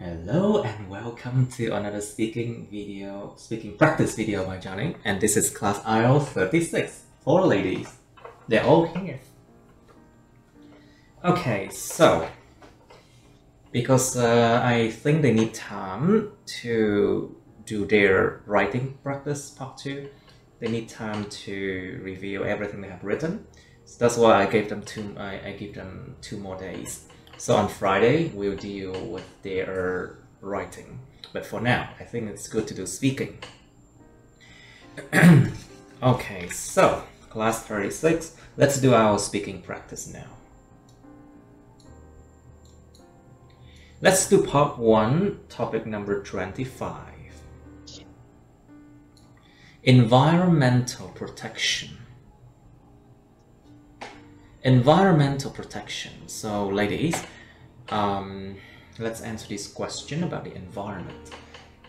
Hello and welcome to another speaking practice video by Johnny. And this is class IELTS 36 for ladies. They're all here. Okay, so because I think they need time to do their writing practice part 2. They need time to review everything they have written. So that's why I gave them two more days. So on Friday, we'll deal with their writing. But for now, I think it's good to do speaking. Okay, so class 36, let's do our speaking practice now. Let's do part 1, topic number 25. Environmental protection. Environmental protection. So ladies, let's answer this question about the environment.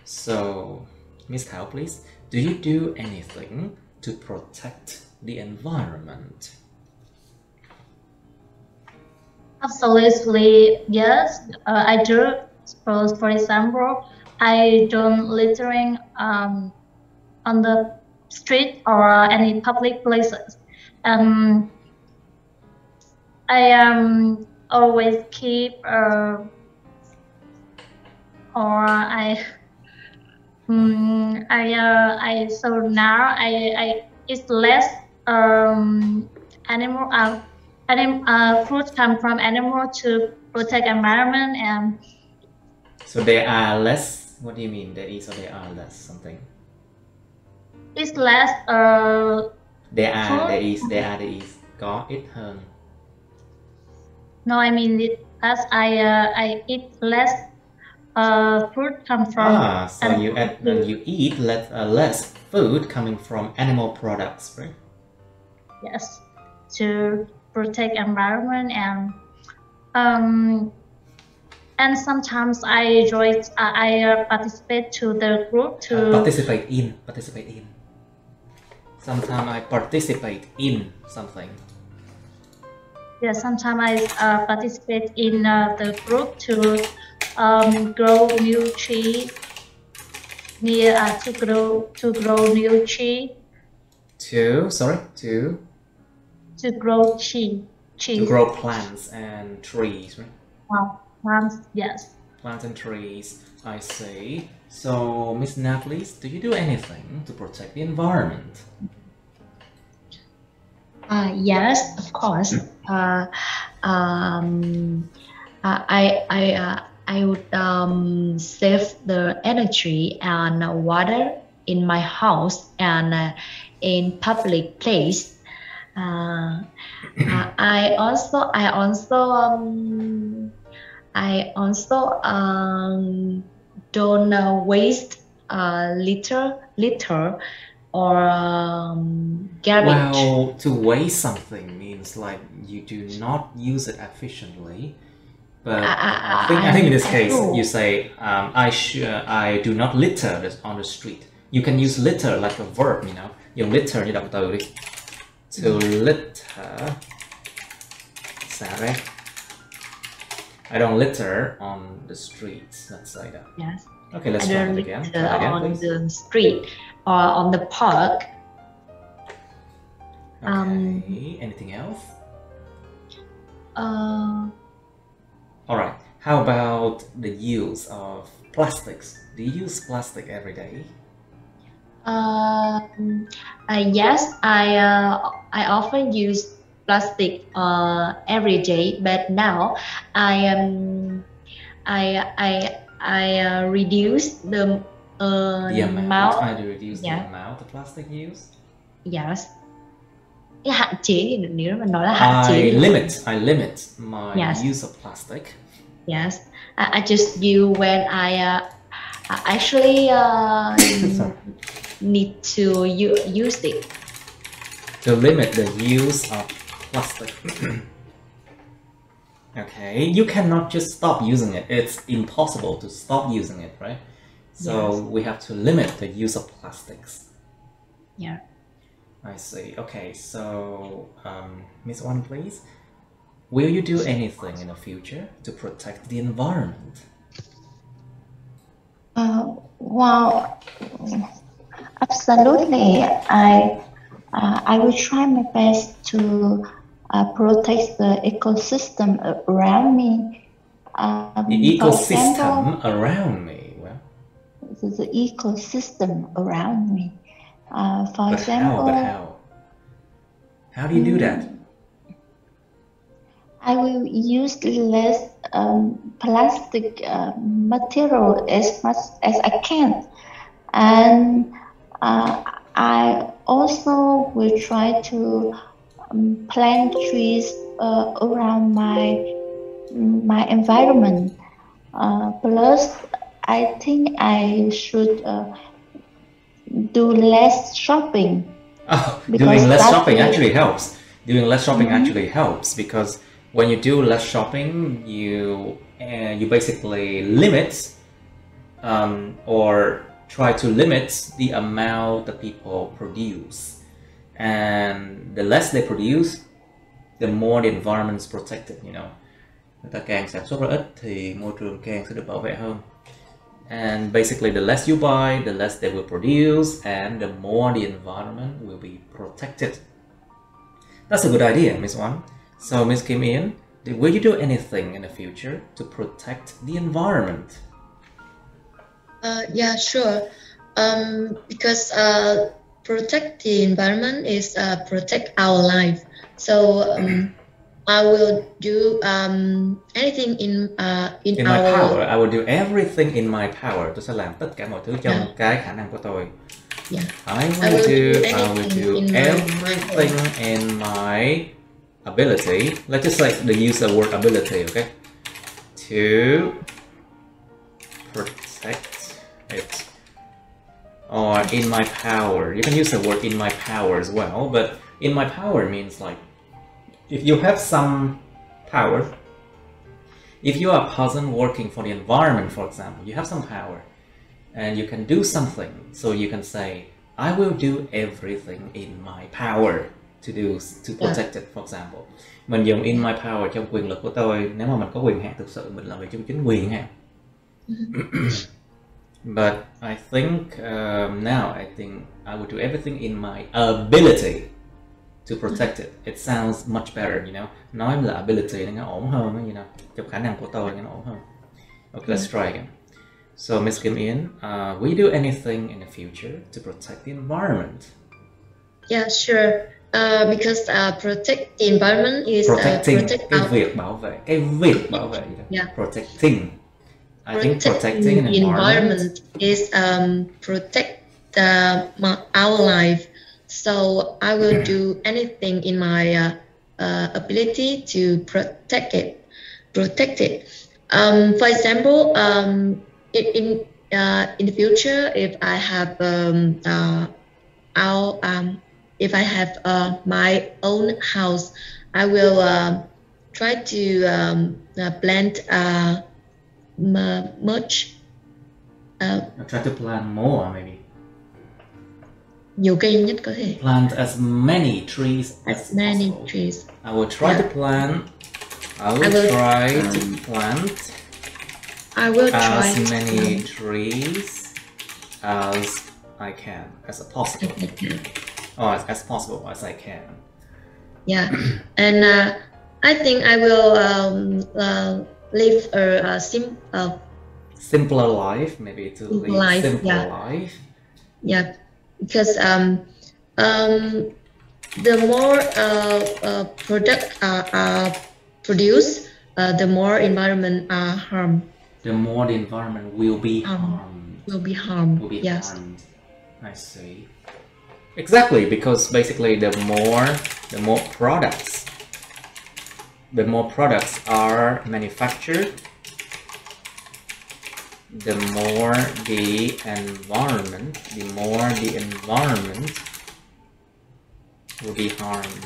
So Miss Thao, please, do you do anything to protect the environment? Absolutely, yes, I do. For example, I don't littering on the street or any public places. I always keep so now I eat less food come from animal to protect environment. And so there are less. What do you mean? There is or there are less something? It's less there is có ít hơn. No, I mean it as I eat less food come from. So you eat less food coming from animal products, right? Yes, to protect environment. And sometimes I participate to the group to participate in. Sometimes I participate in something. Yeah, sometimes I participate in the group to grow new tree. To grow new tree. To grow trees. To grow plants and trees, right? Wow, plants, yes. Plants and trees, I see. So, Miss Na, please, do you do anything to protect the environment? Yes, of course. I would save the energy and water in my house and in public place. I also don't waste litter or garbage. Well, to waste something means like you do not use it efficiently. But I think in this case you say I do not litter on the street. You can use litter like a verb, you know. Dùng litter như động từ đi. To litter. Xả. I don't litter on the streets. Let's say that. Yes. Okay, let's try it again. On the street or on the park. Okay. Anything else? All right. How about the use of plastics? Do you use plastic every day? Yes, I often use plastic every day, but now I reduce the amount. I reduce the amount of plastic used. Yes. Hạn chế thì nếu mà nói là hạn chế. I limit my use of plastic. Yes, I just use when I actually need to use it. To limit the use of plastic. Okay, you cannot just stop using it. It's impossible to stop using it, right? So we have to limit the use of plastics. Yeah. I see. Okay, so Miss Wan, please. Will you do anything in the future to protect the environment? Well, absolutely. I will try my best to protect the ecosystem around me. The ecosystem around me. Well, the ecosystem around me. For but example, how? How do you do that? I will use less plastic material as much as I can, and I also will try to plant trees around my environment. Plus, I think I should do less shopping. Oh, Because doing less that shopping will- actually helps. Doing less shopping actually helps because when you do less shopping, you basically limit or try to limit the amount that people produce, and the less they produce, the more the environment is protected. You know, người ta càng sản xuất ra ít thì môi trường càng sẽ được bảo vệ hơn. And basically, the less you buy, the less they will produce, and the more the environment will be protected. That's a good idea, Miss Wan. So, Miss Kim In, will you do anything in the future to protect the environment? Yeah, sure. Because protect the environment is protect our life. So I will do anything in my our power, I will do everything in my power. Tôi sẽ làm tất cả mọi thứ trong cái khả năng của tôi. Yeah. I will do everything in my ability. Let's just like use the word ability, okay? To protect it. Or in my power. You can use the word in my power as well, but in my power means like if you have some power, if you are a person working for the environment, for example, you have some power and you can do something, so you can say, I will do everything in my power to protect it, for example. Mình dùng in my power trong quyền lực của tôi, nếu mà mình có quyền hạn thực sự, mình làm việc trong chính quyền hạn. But I think now I think I will do everything in my ability to protect it. It sounds much better, you know. Nói là ability nó ổn hơn, you know. Trong khả năng của tôi nó ổn hơn. Okay, let's try again. So, Miss Kim In, will you do anything in the future to protect the environment? Yeah, sure. Because protect the environment is Protecting, protect cái our việc bảo vệ, Yeah. Protecting. I think protecting an the environment is protect our life. So I will do anything in my ability to protect it. For example, in the future, if I have my own house, I will try to plant much. I'll try to plant more, maybe. Nhiều cây nhất có thể. Plant as many trees As many possible. trees. I will try to plant. I will try to plant as many trees as I can, as possible, or as possible as I can. Yeah, and I think I will live a simpler life, maybe to Simple live life, simple yeah. life. Yeah, because the more product are produced, the more environment are harmed. The more the environment will be harmed. Will be harmed. Will be Yes. harmed. I see. Exactly, because basically the more products are manufactured, the more the environment will be harmed.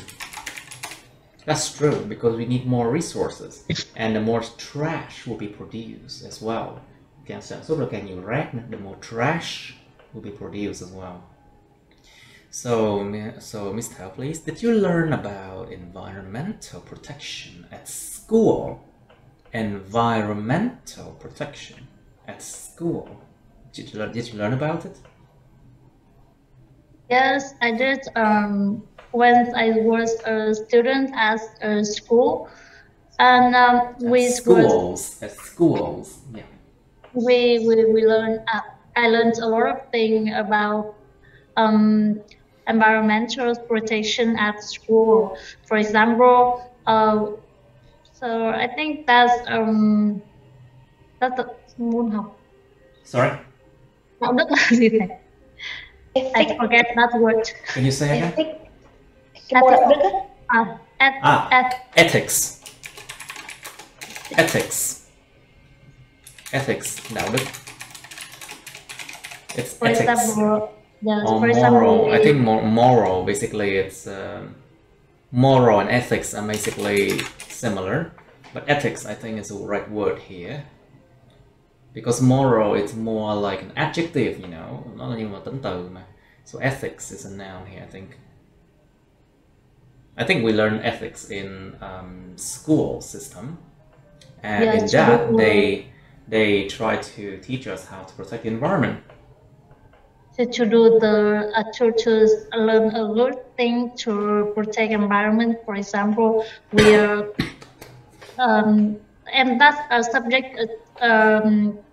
That's true, because we need more resources, and the more trash will be produced as well. Càng sản xuất ra càng nhiều rác, the more trash will be produced as well. So Ms. Thao, please, did you learn about environmental protection at school? Environmental protection at school. Did you learn about it? Yes, I did. When I was a student at a school, and At schools, yeah. we learned. I learned a lot of things about environmental protection at school. For example, so I think that's môn học. Sorry? Đạo đức là gì thầy? I forget that word. Can you say again? Ethics. Ethics, đạo đức. It's For ethics. example, yes, Or for example, moral. I think moral, basically it's moral and ethics are basically similar, but ethics I think is the right word here. Because moral it's more like an adjective, you know, nó là như một tính từ mà. So ethics is a noun here, I think. I think we learn ethics in school system, and in that they try to teach us how to protect the environment. to do the to learn a good thing to protect environment. For example, we are and that's a subject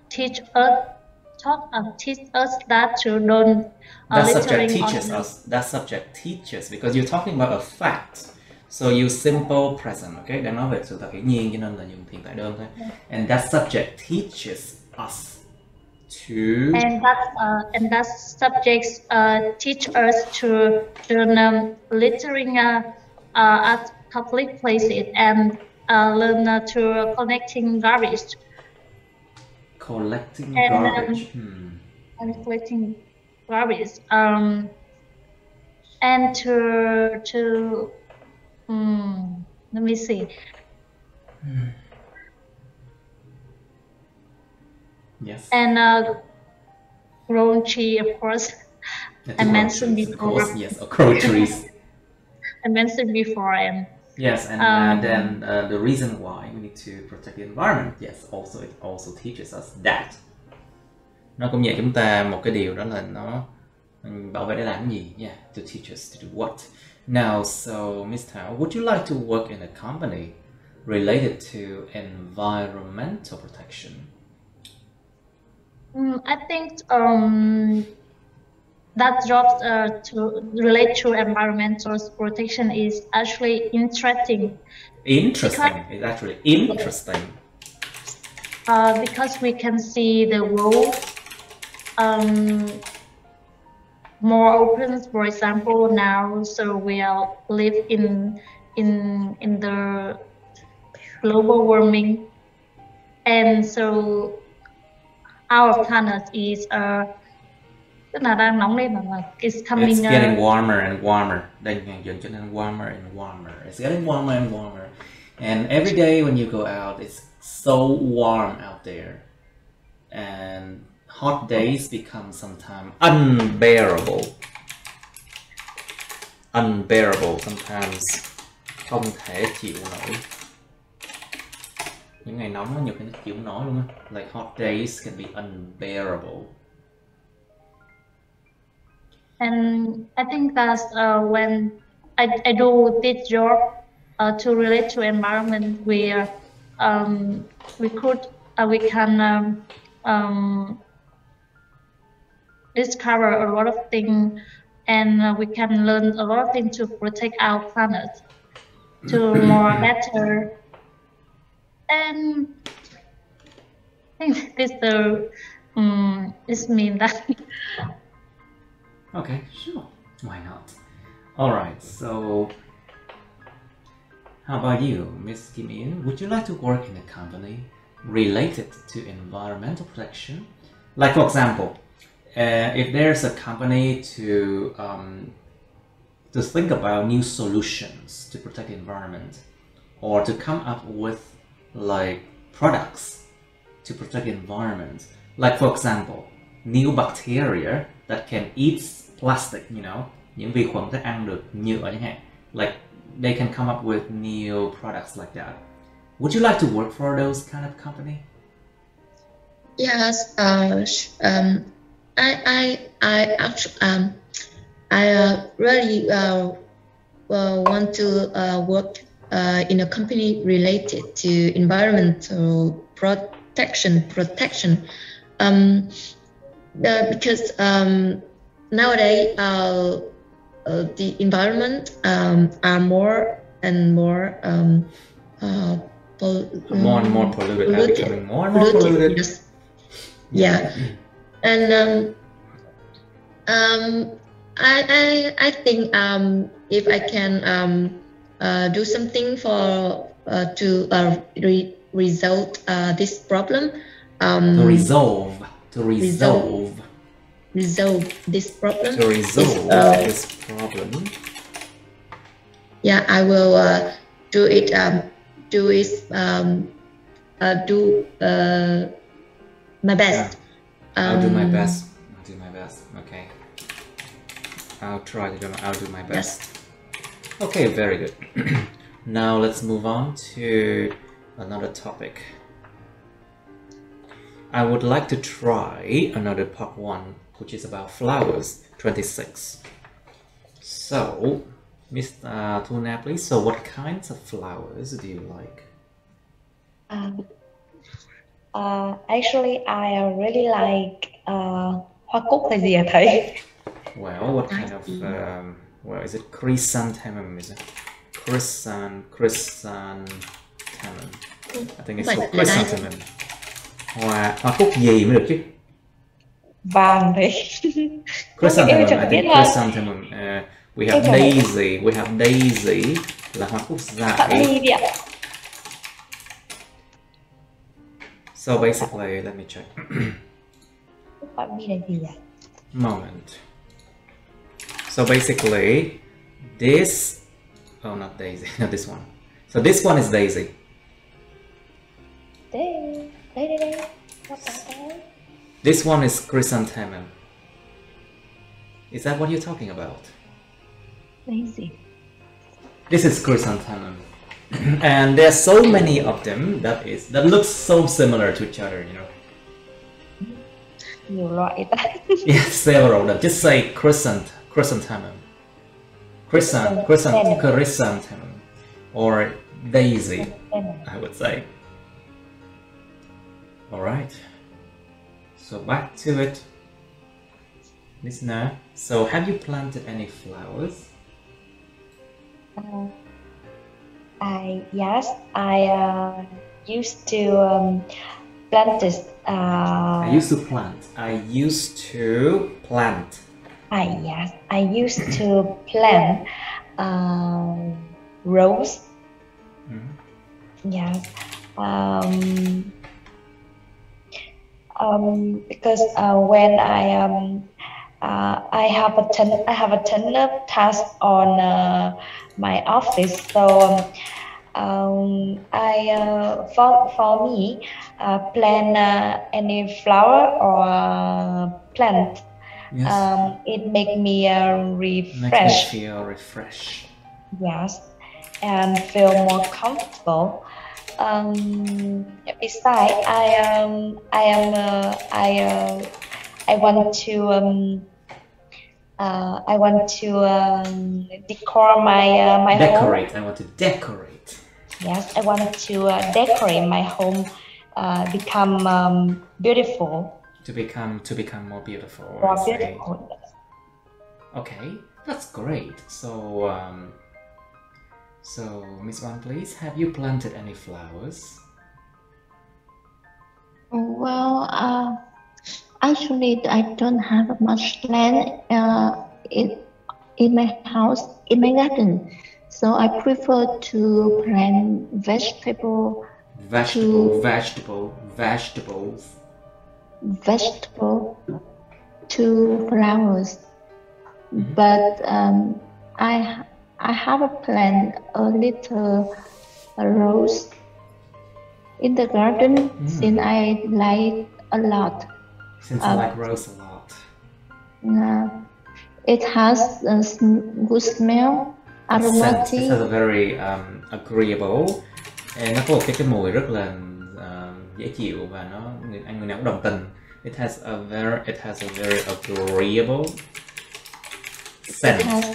teach us that to don't that subject teaches because you're talking about a fact. So use simple present, okay? Đang nói về sự thật hiển nhiên cho nên là dùng hiện tại đơn thôi. And that subject teaches us to. And that subjects teach us to littering at public places and learn to collecting garbage. Collecting garbage. And collecting garbage. And to let me see. Yes. And grown tree, of course. I mentioned before. Of course, yes, grown trees. I mentioned before, and yes, and then the reason why we need to protect the environment. Yes, also it also teaches us that. Nó cũng dạy chúng ta một cái điều đó là nó bảo vệ để làm cái gì? Yeah, to teach us to do what. Now, so Ms. Thảo, would you like to work in a company related to environmental protection? I think that job to relate to environmental protection is actually interesting. Interesting. It's actually interesting. Because we can see the world more open. For example, now, so we are live in the global warming, and so our planet is tức là đang nóng lên mà it's coming. It's getting warmer and warmer. Đang dần trở nên warmer and warmer. It's getting warmer and warmer, and every day when you go out, it's so warm out there, and hot days become sometimes unbearable. Sometimes không thể chịu nổi. Những ngày nóng nhiều khi nó chịu nổi luôn á. Like hot days can be unbearable. And I think that's when I do this job to relate to environment, where we can discover a lot of things, and we can learn a lot of things to protect our planet to more better. And I think this means that. Okay, sure. Why not? Alright, so how about you, Miss Kim In? Would you like to work in a company related to environmental protection? Like, for example, if there's a company to think about new solutions to protect the environment, or to come up with like products to protect the environment, like for example, new bacteria that can eat plastic, you know, những vi khuẩn có thể ăn được nhựa chẳng hạn. Like they can come up with new products like that. Would you like to work for those kind of company? Yes. I actually I really want to work in a company related to environmental protection. Because nowadays the environment are more and more more and more polluted, are becoming more and more polluted. Yes. Yeah. And I think if I can do something for to resolve this problem. To resolve this problem. To resolve this problem. Yeah, I will do it. Do my best. I'll do my best. I'll do my best. Okay. I'll try to do. I'll do my best. Yes. Okay, very good. Now let's move on to another topic. I would like to try another part 1, which is about flowers, 26. So, Mr. Tuna, please. So, what kinds of flowers do you like? Actually, I really like hoa cúc là gì hả thầy? Well, what kind of well, is it chrysanthemum? Is it chrysanthemum? I think it's called chrysanthemum. Hoa cúc gì mới được chứ? Vàng đấy. Chrysanthemum, I think chrysanthemum. We have daisy. We have daisy là hoa cúc dại. So basically, let me check. Moment. So basically, this. Oh, not daisy. Not this one. So this one is daisy. This one is chrysanthemum. Is that what you're talking about? Daisy. This is chrysanthemum. And there's so many of them that looks so similar to each other, you know. Nhiều loại ta. Yes, several of them. Just say chrysanthemum. Chrysanthemum. Or daisy, I would say. Alright. So back to it. Listener, so have you planted any flowers? Yes, I used to plant this. I used to plant. Yes, I used to plant rose. Mm-hmm. Yes. Because when I have a ton of tasks on my office, so for me plant any flower or plant. Yes. It make me refresh. Makes me feel refreshed. Yes, and feel more comfortable. Besides, I want to decor my decorate. home. I want to decorate. Yes, I wanted to decorate my home, become beautiful. To become more beautiful. More beautiful. Okay, that's great. So, Miss Wan, please, have you planted any flowers? Well, actually, I don't have much land in my house, in my garden. So I prefer to plant vegetables to flowers. Mm-hmm. But I have a plant a little rose in the garden since I like a lot. Since I like rose a lot. It has a good smell. Aromatic. It has a very agreeable. Nó có một cái mùi rất là dễ chịu và người nào cũng đồng tình. It has a very agreeable scent. It has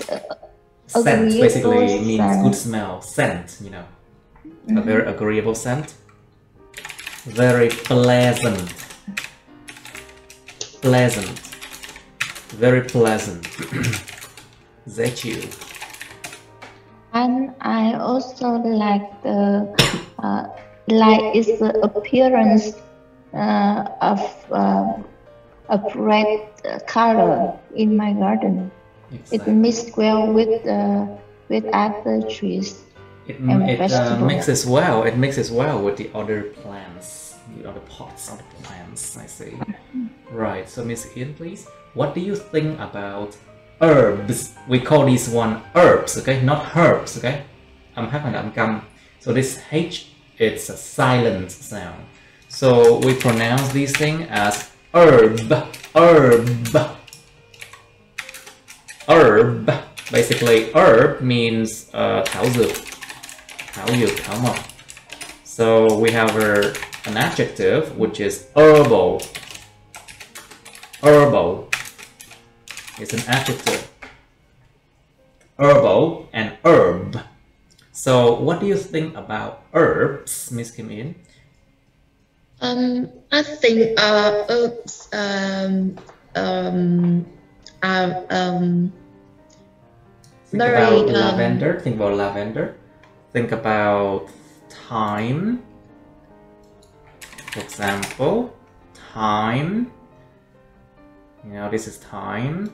Scent agreeable basically means scent. good smell. Scent, you know, a very agreeable scent. Very pleasant. Pleasant. Very pleasant. Dễ chịu. And I also like the its the appearance of a red color in my garden. It Exactly. mixed well with other trees and vegetables. Mixes well. It mixes well with the other plants, the other pots of the plants. I see. Right. So, Miss Ian, please. What do you think about herbs? We call this one herbs, okay, not herbs, okay. Âm h and âm câm. So this h, it's a silent sound. So we pronounce this thing as herb, herb, herb. Basically, herb means thảo dược, thảo mộc. So we have an adjective which is herbal. Herbal. It's an adjective. Herbal and herb. So what do you think about herbs, Miss Kim In? I think herbs are Think very about lavender. Think about lavender. Think about thyme. For example, thyme. You know, this is thyme.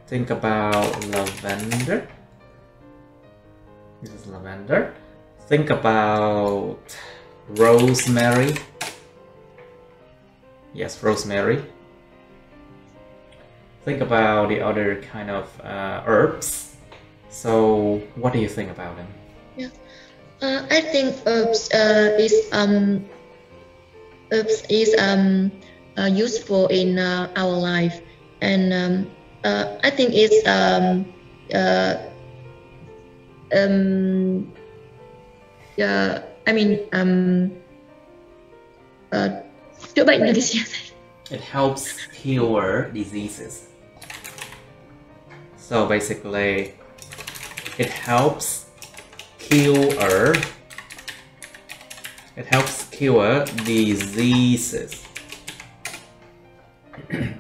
Think about lavender. This is lavender. Think about rosemary. Yes, rosemary. Think about the other kind of herbs. So, what do you think about them? Yeah, I think herbs is useful in our life, and I think it's chữa bệnh là cái gì? It helps cure diseases. So basically, it helps cure diseases.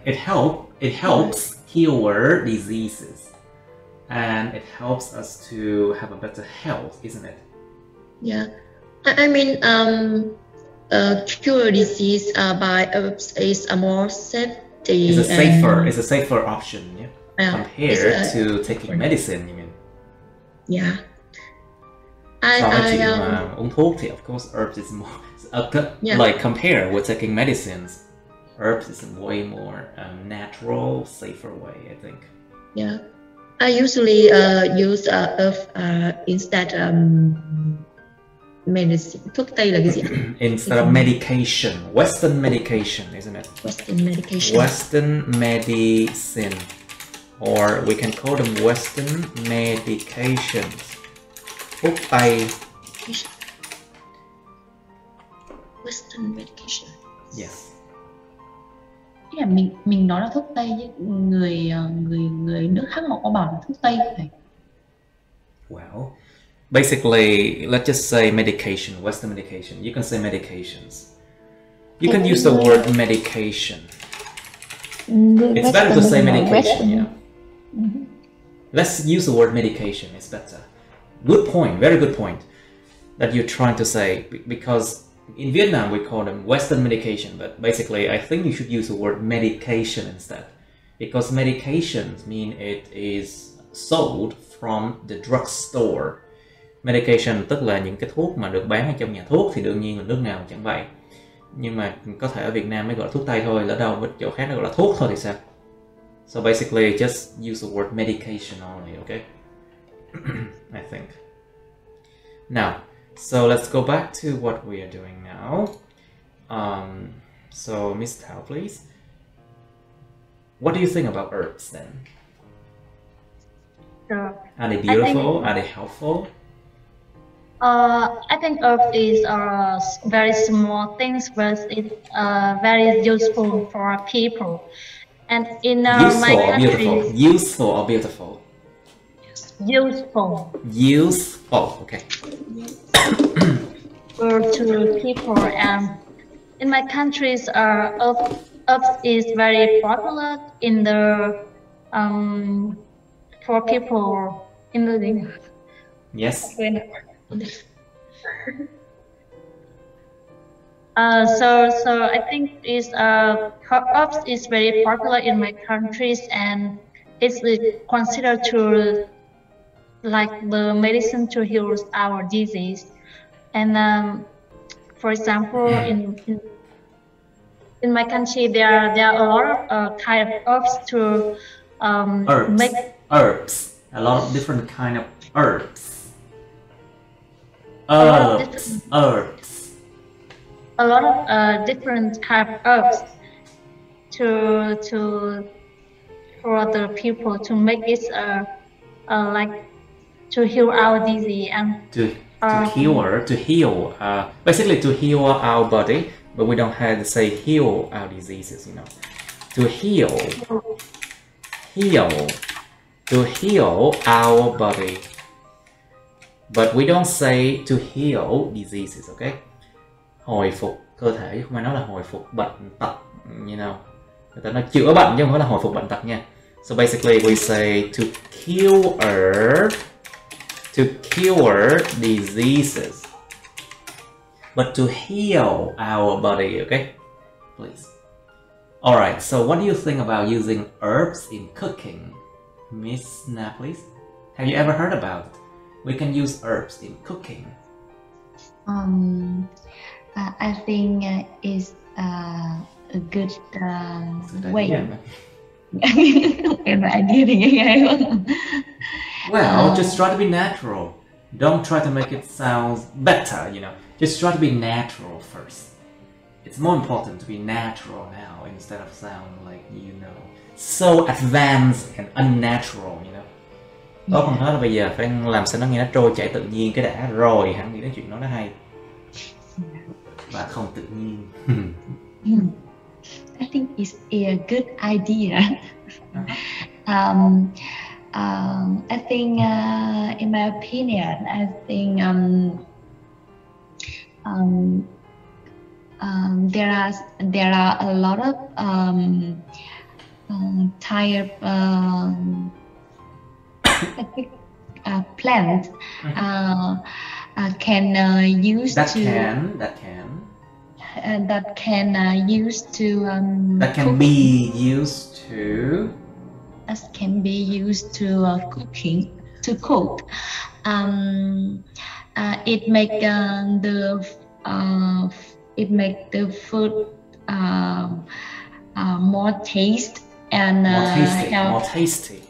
It helps cure diseases, and it helps us to have a better health, isn't it? Yeah, I mean, cure disease by herbs is a more safety. It's a safer option, yeah. Compared to taking right. medicine, you mean? Yeah. So với chị mà uống thuốc thì of course herbs is more like compare with taking medicines. Herbs is a way more natural, safer way, I think. Yeah, I usually use herbs instead medicine. Thuốc tây là cái gì? Instead of medication, Western medication, isn't it? Western medication. Western medicine, or we can call them Western medications. Thuốc tây. Western medication. Yes. Là mình nói là thuốc tây chứ người nước khác họ có bảo là thuốc tây phải. Well, basically, let's just say medication, Western medication. You can say medications. You can use the word medication. It's better to say medication, you know. Let's use the word medication, it's better. Good point, very good point that you're trying to say, because in Vietnam we call them Western medication, but basically I think you should use the word medication instead, because medications mean it is sold from the drugstore. Medication tức là những cái thuốc mà được bán ở trong nhà thuốc, thì đương nhiên là nước nào chẳng vậy. Nhưng mà có thể ở Việt Nam mới gọi là thuốc tây thôi, lỡ đâu ở chỗ khác nó gọi là thuốc thôi thì sao? So basically just use the word medication only, okay? I think. Now, so let's go back to what we are doing now. So Miss Tao, please. What do you think about herbs then? So, Are they beautiful? Are they helpful? I think herbs is very small things, but it's very useful for people. And in my Useful or beautiful? country, Useful or beautiful? useful Useful. Okay. to people. And in my countries, herbs is very popular in the for people in the Yes. So I think herbs is very popular in my countries, and it's considered to like the medicine to heal our disease. And for example, in my country, there are a lot of kind of herbs to make herbs. A lot of different kind of herbs. Herbs. A lot of different kind of herbs to for the people to make it like to heal our disease and to heal basically to heal our body, but we don't have to say heal our diseases, you know. To heal our body, but we don't say to heal diseases. Okay, hồi phục cơ thể chứ không phải nói là hồi phục bệnh tật, you know. Người ta nói chữa bệnh chứ không phải là hồi phục bệnh tật nha. So basically we say to cure diseases, but to heal our body. Okay, please. All right, so what do you think about using herbs in cooking, Miss Na, please? Have you ever heard about it? We can use herbs in cooking. I think it's a good way. Well, just try to be natural. Don't try to make it sound better, you know. Just try to be natural first. It's more important to be natural now instead of sound like, you know, so advanced and unnatural, you know. Tốt hơn hết là bây giờ phải làm sao nó nghe nó trôi chảy tự nhiên cái đã, rồi hẳn nghĩ đến chuyện nó hay và không tự nhiên. I think it's a good idea. I think, in my opinion, I think there are a lot of type plants can use that to that can use to that can be used to that can be used to cook. It make the food more taste and more tasty.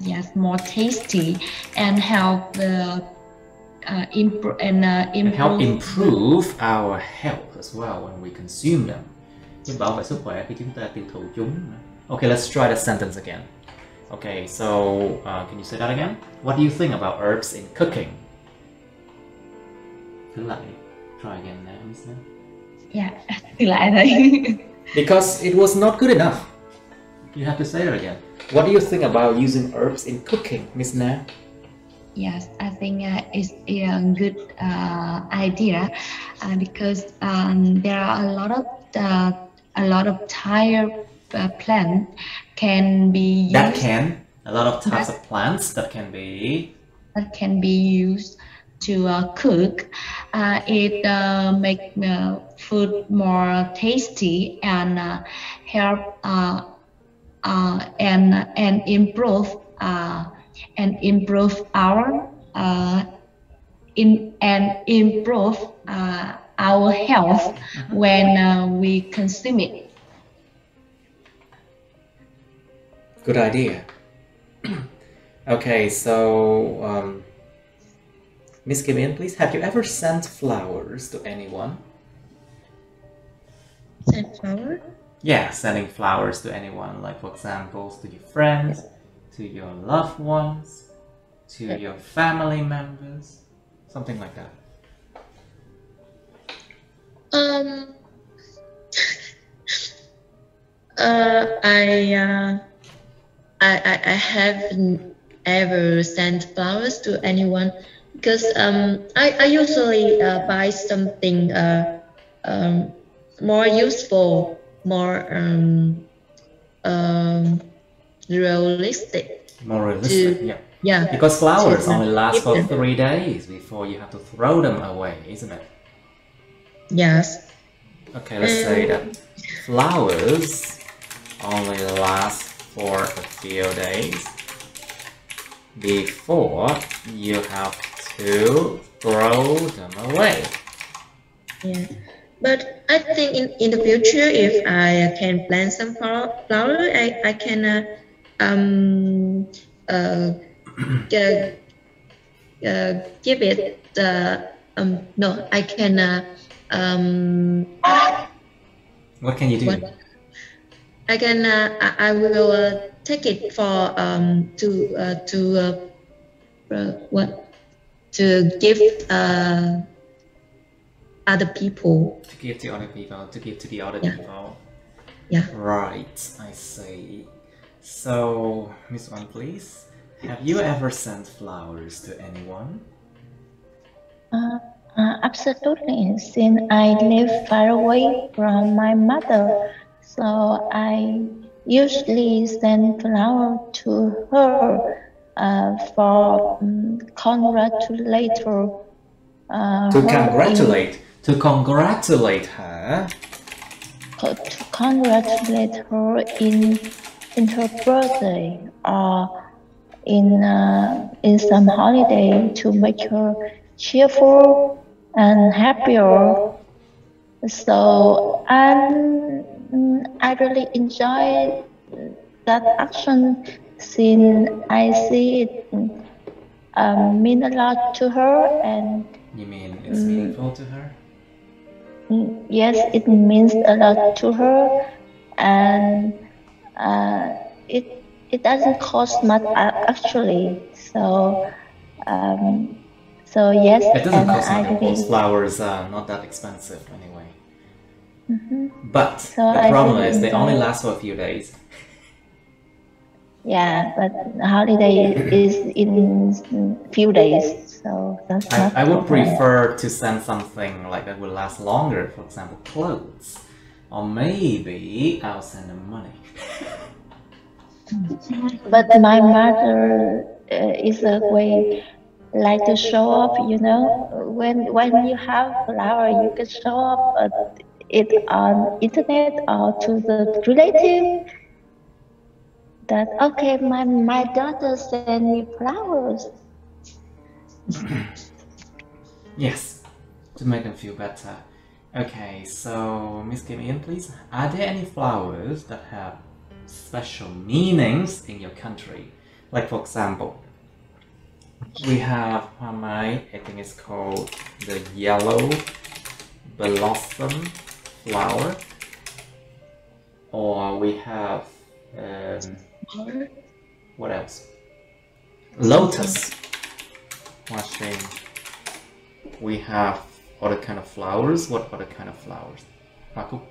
Yes, more tasty, and help the improve our health as well when we consume them. Giúp bảo vệ sức khỏe khi chúng ta tiêu thụ chúng. Okay, let's try that sentence again. Okay, so can you say that again? What do you think about herbs in cooking? Thử lại. Try again now, Miss Na. Yeah, thử lại thôi. Because it was not good enough. You have to say it again. What do you think about using herbs in cooking, Miss Na? Yes, I think it's a good idea because there are a lot of type plants can be used. A lot of types of plants that can be used to cook. It make food more tasty and help and improve our health when we consume it. Good idea. Okay, so Miss Kim In, please, have you ever sent flowers to anyone? Send flowers? Yeah, sending flowers to anyone, like for example, to your friends, to your loved ones, to your family members. something like that. I haven't ever sent flowers to anyone because I usually buy something more useful, more realistic. More realistic, to- yeah. Because flowers to only last for give them. 3 days before you have to throw them away, isn't it? Yes. Okay, let's say that flowers only last for a few days before you have to throw them away. Yeah. But I think in the future, if I can plant some flower, I can give it no, I can What can you do? what I can I will take it for to give other people. To give to other people, to give to the other Yeah. people. Yeah. Right, I see. So, Miss One, please. Have you ever sent flowers to anyone? Absolutely. Since I live far away from my mother, so I usually send flower to her for congratulate her. To congratulate her. To congratulate her in her birthday or in some holiday to make her cheerful and happier. So I really enjoy that action since I see it mean a lot to her, and You mean it's meaningful to her? yes, it means a lot to her, and it doesn't cost much actually. So yes, It doesn't and cost I much, of course. really Flowers are not that expensive anyway. But So the I problem really is they only enjoy- last for a few days. yeah, but holiday is in few days, so that's not I would problem. prefer to send something like that will last longer, for example, clothes. Or maybe I'll send them money. But my mother is a way like to show off, you know. When you have flower, you can show off it on internet or to the relative. That okay, my daughter sent me flowers. Yes, to make them feel better. Okay, so Miss Kim Ian, please. Are there any flowers that have special meanings in your country? Like, for example, we have I think it's called the yellow blossom flower, or we have what else? Lotus. Watching. We have other kind of flowers. What other kind of flowers?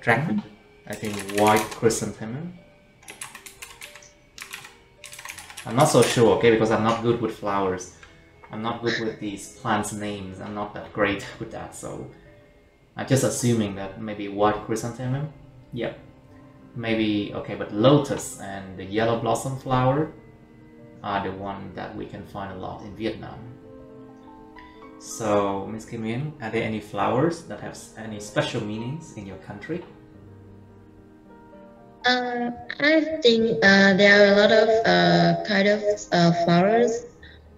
TRAN. I think white chrysanthemum. I'm not so sure, okay, because I'm not good with flowers. I'm not good with these plants' names. I'm not that great with that, so I'm just assuming that maybe white chrysanthemum. Yep. Maybe, okay, but lotus and the yellow blossom flower are the one that we can find a lot in Vietnam. So, Ms. Kim Yen, are there any flowers that have any special meanings in your country? I think there are a lot of kind of flowers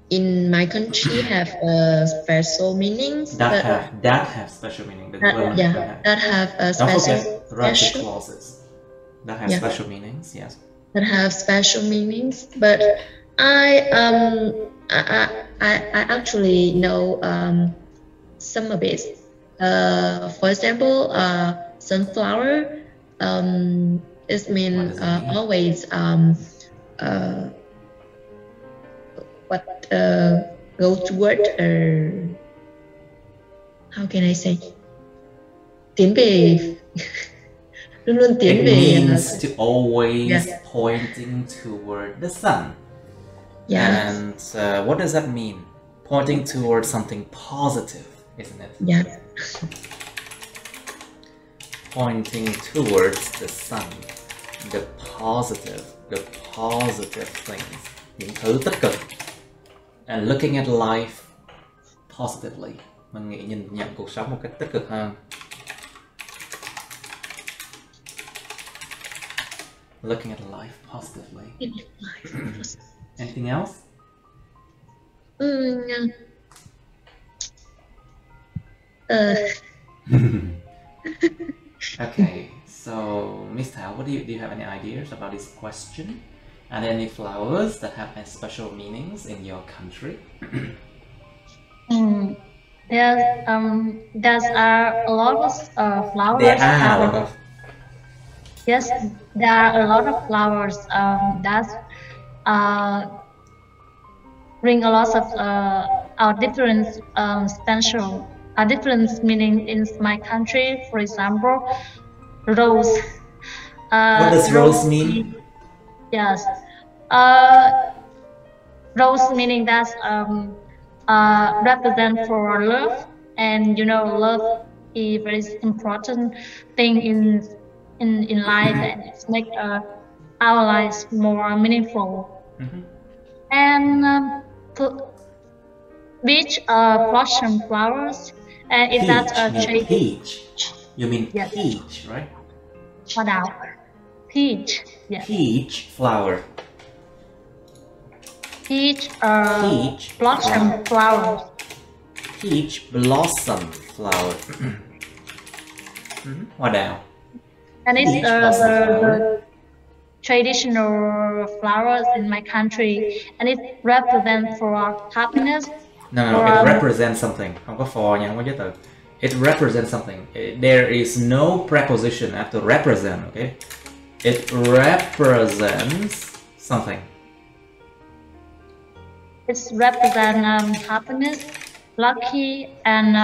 in my country have special meanings. That have special meaning. That have a Don't special. forget relative clauses. That have special meanings. Yes. That have special meanings, but I actually know some of it. For example, sunflower. It means always what go toward how can I say, tiến về luôn luôn tiến It về means to always Yes. pointing toward the sun. yeah, And what does that mean? Pointing towards something positive, isn't it? yeah, Pointing towards the sun, the positive things, những thứ tích cực. And looking at life positively, mình nghĩ nhìn nhận cuộc sống một cách tích cực hơn. Looking at life positively. Anything else? Okay, so Miss Thao, do you have any ideas about this question? Are there any flowers that have any special meanings in your country? There's a lot of flowers. There are a lot of. Yes, there are a lot of flowers that bring a lot of different special, different meaning in my country. For example, rose. What does rose mean? Yes, rose meaning that represent for love, and you know, love is a very important thing in life, and it's make our lives more meaningful. Mm-hmm. And peach blossom flowers, and is that shade? Peach. You mean Yes. peach, right? What now? Peach. Yes. Peach flower. Peach Peach blossom flowers. Peach blossom flower. Mm-hmm. What now? And it's Peach blossom flower. the traditional flowers in my country, and it represents for happiness. No, it represents something. Không có for nha, không có giới từ. It represents something. There is no preposition after represent, okay? It represents something. It represents happiness, lucky, and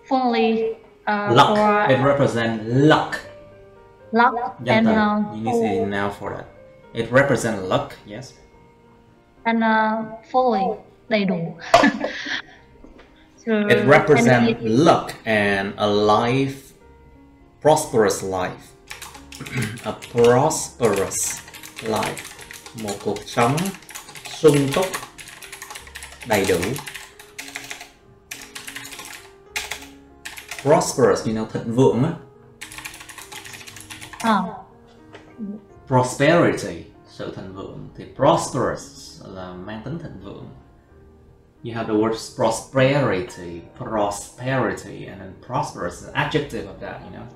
fully Luck. for It represents luck. luck Danh and từ. You need to say now for that. It represents luck, yes. and fully, đầy đủ. So, It represents and luck and a life, prosperous life. A prosperous life. Một cuộc sống sung túc, đầy đủ. Prosperous, you know, thịnh vượng á. Prosperity, sự thịnh vượng. Thì prosperous là mang tính thịnh vượng. You have the words prosperity, and then prosperous is an adjective of that, you know.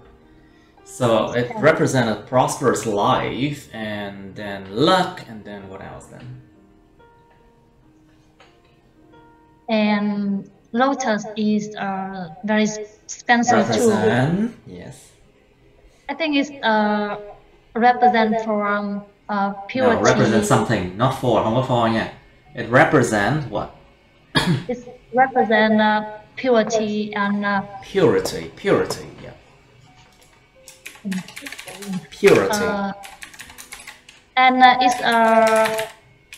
So it represents a prosperous life, and then luck, and then what else then? And lotus is very expensive too. Represent, yes. I think it's represent for purity. No, represent something, not for, không có for nha. It represents what? It represent purity and Purity, yeah. Purity. and it's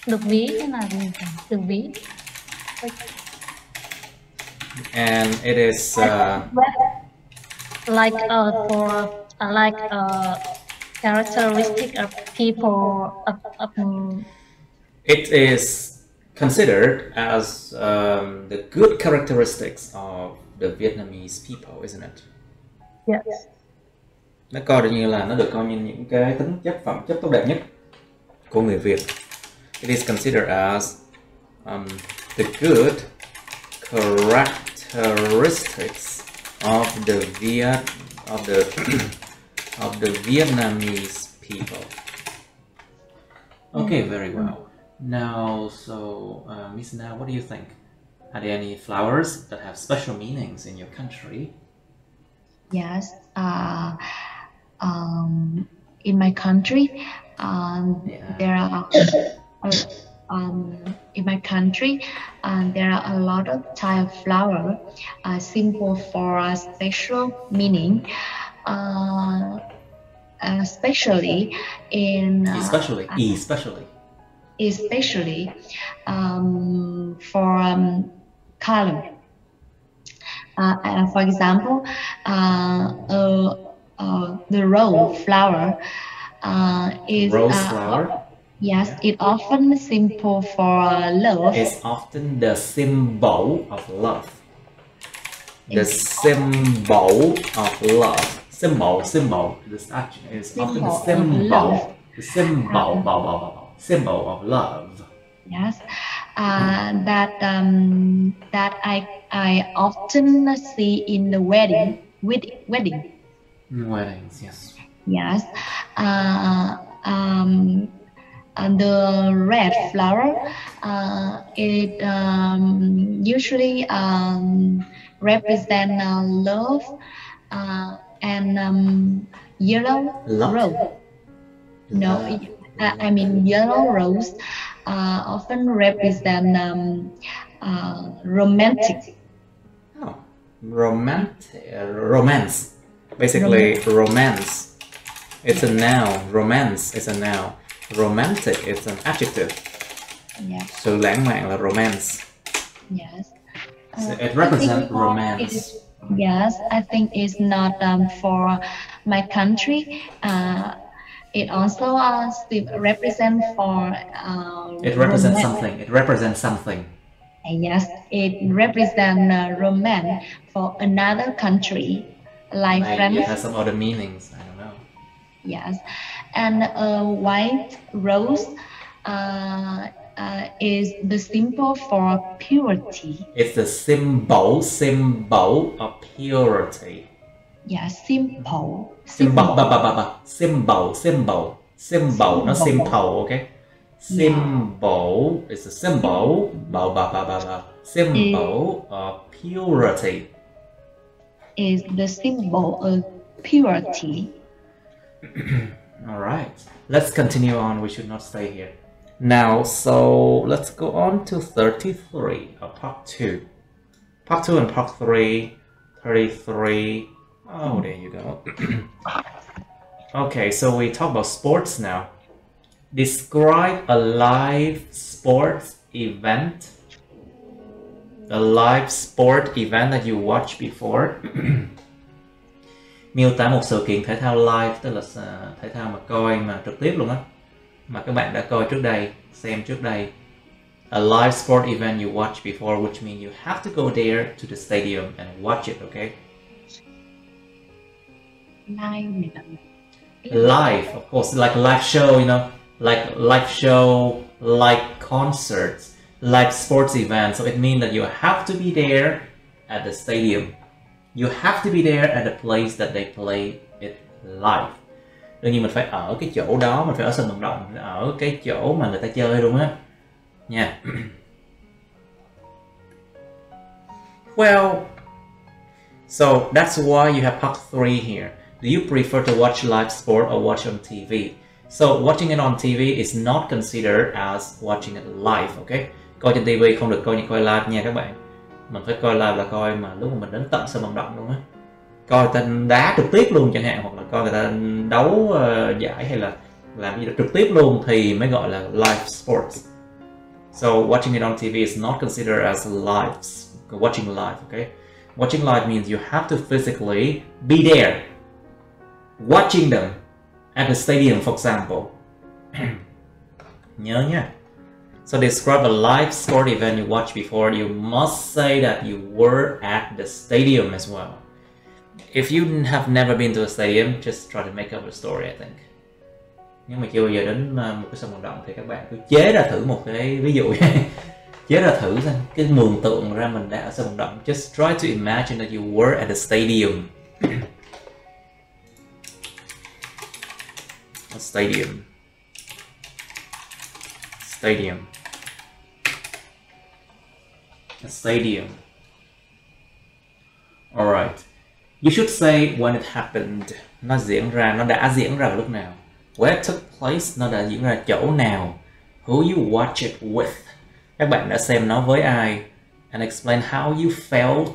được ví thế là gì? Được ví. And it is Like for characteristic of people of it is considered as the good characteristics of the Vietnamese people, isn't it? yes. Nó coi được như là nó được coi như những cái tính chất phẩm chất tốt đẹp nhất của người Việt. It is considered as the good characteristics of the Vietnamese people. Okay, very well. Now, so Miss Na, what do you think? Are there any flowers that have special meanings in your country? Yes. In my country, there are in my country, there are a lot of type of flower, simple for a special meaning, especially in especially for color. For example, the rose flower is flower. Yes, it often simple for love. It's often the symbol of love. The symbol of love. Symbol. This action is often the symbol. The symbol of love. Yes, that I often see in the wedding. Weddings, yes. Yes. The red flower, it usually represent love, and yellow rose. No, I mean yellow rose often represent romantic. Oh, romance. Basically, romance. It's a noun. Romance is a noun. Romantic is an adjective. Yes. So lãng mạn là romance. Yes. So it represents romance. Yes, I think it's not for my country. It also represents for. It represents something. It represents something. Yes, it represents romance for another country, like France. It has some other meanings. I don't know. Yes, and a white rose is the symbol for purity. It's the symbol of purity. Yeah, symbol. Symbol, not simple, okay? Symbol is a symbol, symbol of purity. Is the symbol of purity. All right, let's continue on. We should not stay here. Now, so let's go on to 33, part 2. Part 2 and part 3, 33. Oh, there you go. Okay, so we talk about sports now. Describe a live sports event. A live sport event that you watched before. Miêu tả một sự kiện thể thao live, tức là thể thao mà coi mà trực tiếp luôn á, mà các bạn đã coi trước đây, xem trước đây. A live sport event you watched before, which means you have to go there to the stadium and watch it, okay? Live, of course, like live show, you know, like live show, like concerts, like sports events. So it means that you have to be there at the stadium. You have to be there at the place that they play it live. Đương nhiên mình phải ở cái chỗ đó, mình phải ở sân vận động, ở cái chỗ mà người ta chơi luôn á nha. Well, so that's why you have part 3 here. Do you prefer to watch live sport or watch on TV? So watching it on TV is not considered as watching it live, okay? Coi trên TV không được coi như coi live nha các bạn. Mình phải coi live là coi mà lúc mà mình đến tận sân vận động luôn á, coi người ta đá trực tiếp luôn chẳng hạn, hoặc là coi người ta đấu giải hay là làm gì đó trực tiếp luôn thì mới gọi là live sports. So watching it on TV is not considered as live, watching live, okay? Watching live means you have to physically be there, watching them at the stadium, for example. Nhớ nha. So describe a live sport event you watched before. You must say that you were at the stadium as well. If you have never been to a stadium, just try to make up a story, I think. Nhưng mà chưa bao giờ đến một cái sân vận động thì các bạn cứ chế ra thử một cái ví dụ. Chế ra thử xem, cái mường tượng ra mình đã ở sân vận động. Just try to imagine that you were at the stadium. A stadium. Stadium. A stadium. Alright. You should say when it happened. Nó đã diễn ra vào lúc nào. Where it took place, nó đã diễn ra chỗ nào. who you watch it with. Các bạn đã xem nó với ai. And explain how you felt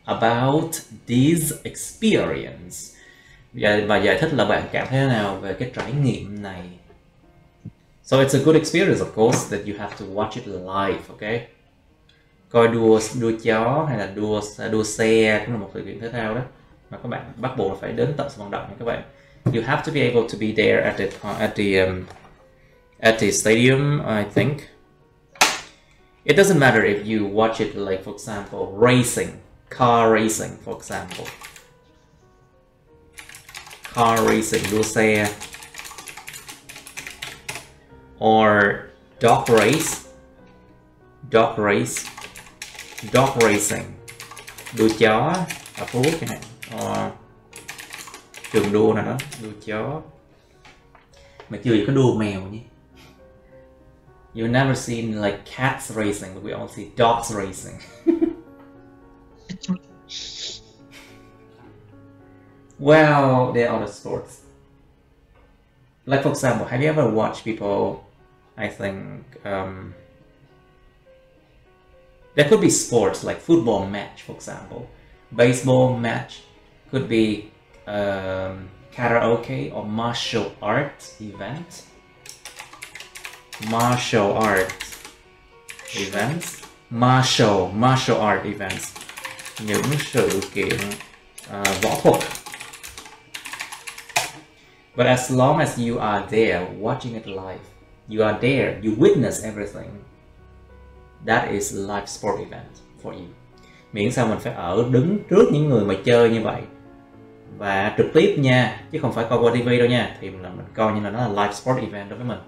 about this experience. Và giải thích là bạn cảm thấy thế nào về cái trải nghiệm này. So it's a good experience, of course, that you have to watch it live, okay? Coi đua chó hay là đua xe cũng là một sự kiện thể thao đó, mà các bạn bắt buộc là phải đến tận sân vận động nha các bạn. You have to be able to be there at the stadium, I think. It doesn't matter if you watch it, like for example, car racing, for example. Car racing, đua xe. Or dog racing, đua chó ở Phú Quốc chẳng hạn, or trường đua nào đó, đua chó. Mà chưa có đua mèo nhé. You've never seen like cats racing, but we all see dogs racing. Well, there are other sports. Like for example, have you ever watched people, I think, there could be sports like football match, for example. Baseball match could be karaoke or martial art event. Martial art events. Những sự kiện võ thuật. But as long as you are there watching it live, you are there, you witness everything, that is a live sport event for you. Miễn sao mình phải đứng trước những người mà chơi như vậy và trực tiếp nha, chứ không phải coi qua TV đâu nha, thì mình coi như là nó là live sport event đối với mình.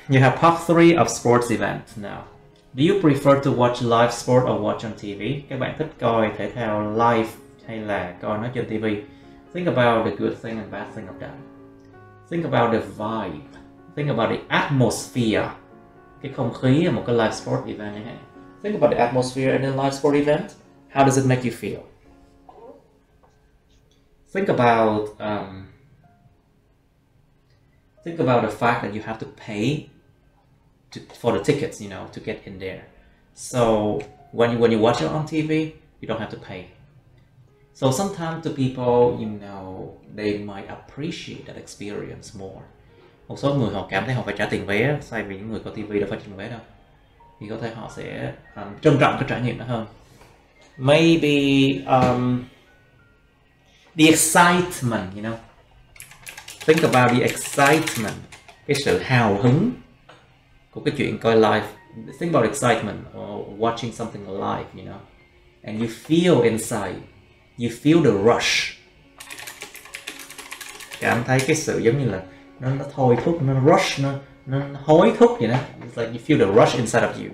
You have part 3 of sports events now. Do you prefer to watch live sport or watch on TV? Các bạn thích coi thể thao live hay là coi nó trên TV? Think about the good thing and bad thing of that. Think about the vibe. Think about the atmosphere. Cái không khí ở một cái live sport event như thế. Think about the atmosphere in a live sport event. How does it make you feel? Think about the fact that you have to pay for the tickets, to get in there. So when you watch it on TV, you don't have to pay. So sometimes to people, they might appreciate that experience more. Một số người họ cảm thấy họ phải trả tiền vé, thay vì những người có TV đâu phải trả tiền vé đâu. Thì có thể họ sẽ trân trọng cái trải nghiệm đó hơn. Maybe the excitement, Think about the excitement, cái sự hào hứng của cái chuyện coi live. Think about excitement or watching something live, and you feel inside. You feel the rush. Cảm thấy cái sự giống như là nó thôi thúc, nó rush, nó hối thúc vậy đó. It's like you feel the rush inside of you.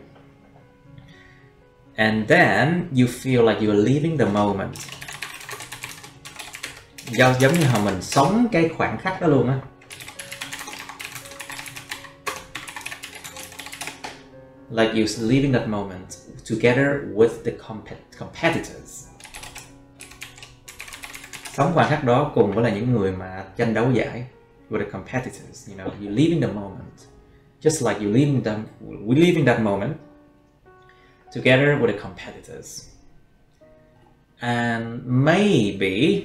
And then you feel like you're living the moment. Giống như là mình sống cái khoảnh khắc đó luôn á. Like you're living that moment together with the competitors. Sống khoảnh khắc đó cùng với là những người mà tranh đấu giải, with the competitors, you living the moment, just like we living that moment together with the competitors. And maybe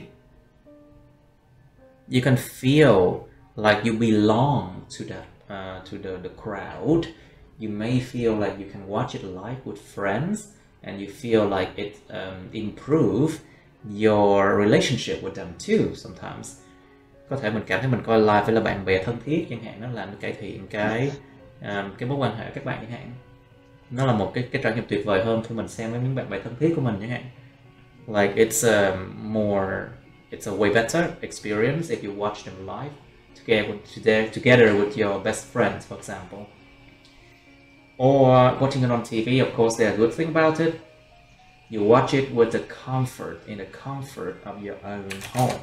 you can feel like you belong to that to the crowd. You may feel like you can watch it live with friends, and you feel like it improve your relationship with them too sometimes. Có thể mình cảm thấy mình coi live với là bạn bè thân thiết chẳng hạn, nó làm cải thiện cái mối quan hệ các bạn chẳng hạn. Nó là một cái trải nghiệm tuyệt vời hơn khi mình xem với những bạn bè thân thiết của mình chẳng hạn. Like it's a way better experience if you watch them live together with your best friends, for example. Or watching it on TV, of course, there's a good thing about it. You watch it with the comfort of your own home.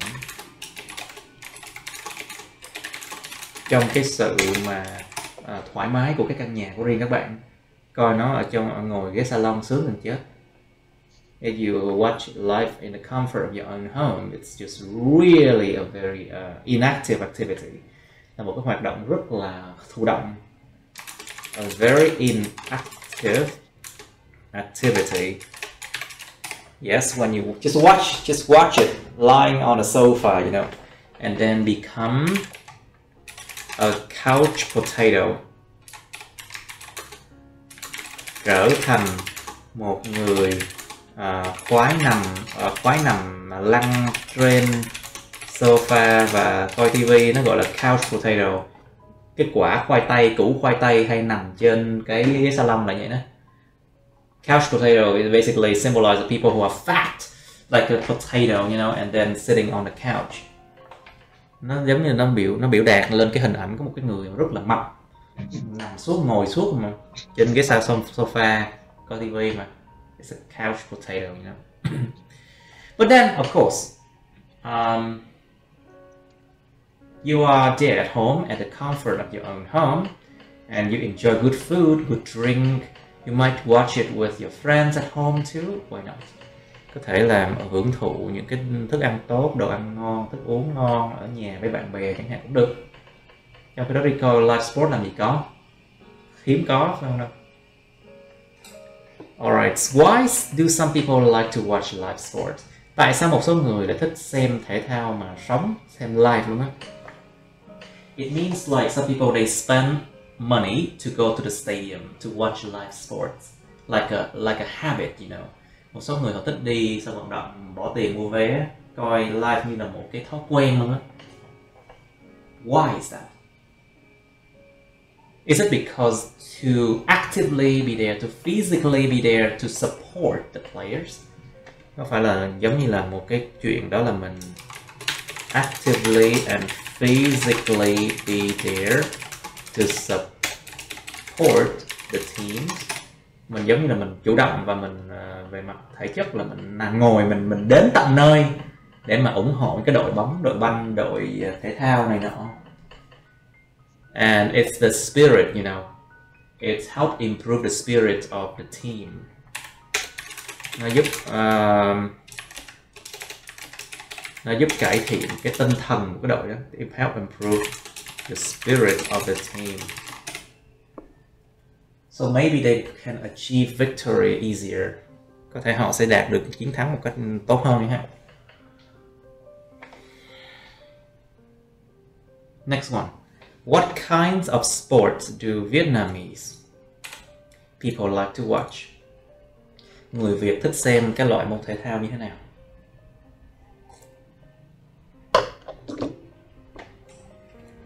Trong cái sự mà thoải mái của cái căn nhà của riêng các bạn. Coi nó ngồi ghế salon sướng gần chết. If you watch live in the comfort of your own home, it's just really a very inactive activity. là một cái hoạt động rất là thụ động, a very inactive activity. Yes, when you just watch it lying on the sofa, you know, and then become a couch potato, trở thành một người khoái nằm lăn trên sofa và coi tivi. Nó gọi là couch potato, cái quả khoai tây, củ khoai tây hay nằm trên cái ghế salon là vậy đó. Couch potato is basically symbolize the people who are fat like a potato, you know, and then sitting on the couch. Nó giống như nó biểu đạt lên cái hình ảnh của một cái người rất là mập, nằm suốt, ngồi suốt mà trên ghế sofa coi tivi mà. It's a couch potato, you know. But then, of course, you are there at home, at the comfort of your own home, and you enjoy good food, good drink. You might watch it with your friends at home too. Why not? Có thể là hưởng thụ những cái thức ăn tốt, đồ ăn ngon, thức uống ngon ở nhà với bạn bè chẳng hạn cũng được. Trong khi đó đi coi live sport làm gì có, hiếm có, phải không đâu. Alright, why do some people like to watch live sports? Tại sao một số người lại thích xem thể thao mà sống, xem live luôn á? It means like some people they spend money to go to the stadium to watch live sports, like a habit, you know. Một số người họ thích đi sân vận động, bỏ tiền mua vé, coi live như là một cái thói quen luôn á. Why is that? Is it because to actively be there, to physically be there to support the players? Có phải là giống như là một cái chuyện đó là mình actively and physically be there to support the team? Mình giống như là mình chủ động và mình về mặt thể chất là mình ngồi mình đến tận nơi để mà ủng hộ cái đội bóng, đội banh, đội thể thao này nọ. And it's the spirit, you know. It helps improve the spirit of the team. Nó giúp cải thiện cái tinh thần của cái đội đó. It helps improve the spirit of the team. So maybe they can achieve victory easier. Có thể họ sẽ đạt được chiến thắng một cách tốt hơn ha. Next one. What kinds of sports do Vietnamese people like to watch? Người Việt thích xem các loại môn thể thao như thế nào?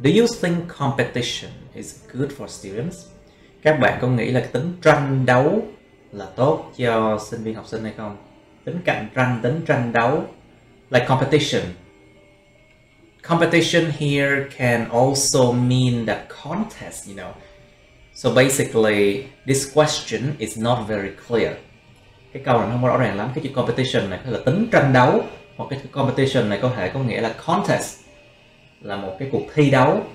Do you think competition is good for students? Các bạn có nghĩ là cái tính tranh đấu là tốt cho sinh viên học sinh hay không? Tính cạnh tranh, tính tranh đấu. Like competition. Competition here can also mean the contest, you know. So basically, this question is not very clear. Cái câu này không rõ ràng lắm. Cái chữ competition này có thể là tính tranh đấu, hoặc cái chữ competition này có thể có nghĩa là contest, là một cái cuộc thi đấu.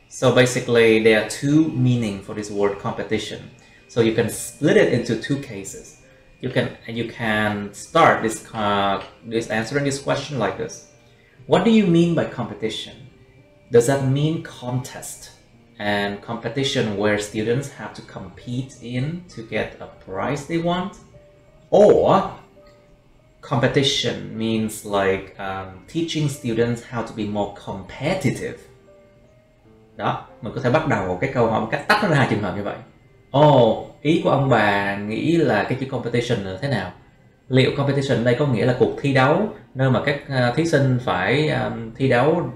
So basically, there are two meanings for this word competition. So you can split it into two cases. You can start this answering this question like this. What do you mean by competition? Does that mean contest and competition where students have to compete in to get a prize they want? Or competition means like teaching students how to be more competitive. Đó, mình có thể bắt đầu cái câu hỏi một cách tách nó ra hai trường hợp như vậy. Ý của ông bà nghĩ là cái chữ competition là thế nào? Liệu competition ở đây có nghĩa là cuộc thi đấu, nơi mà các thí sinh phải thi đấu,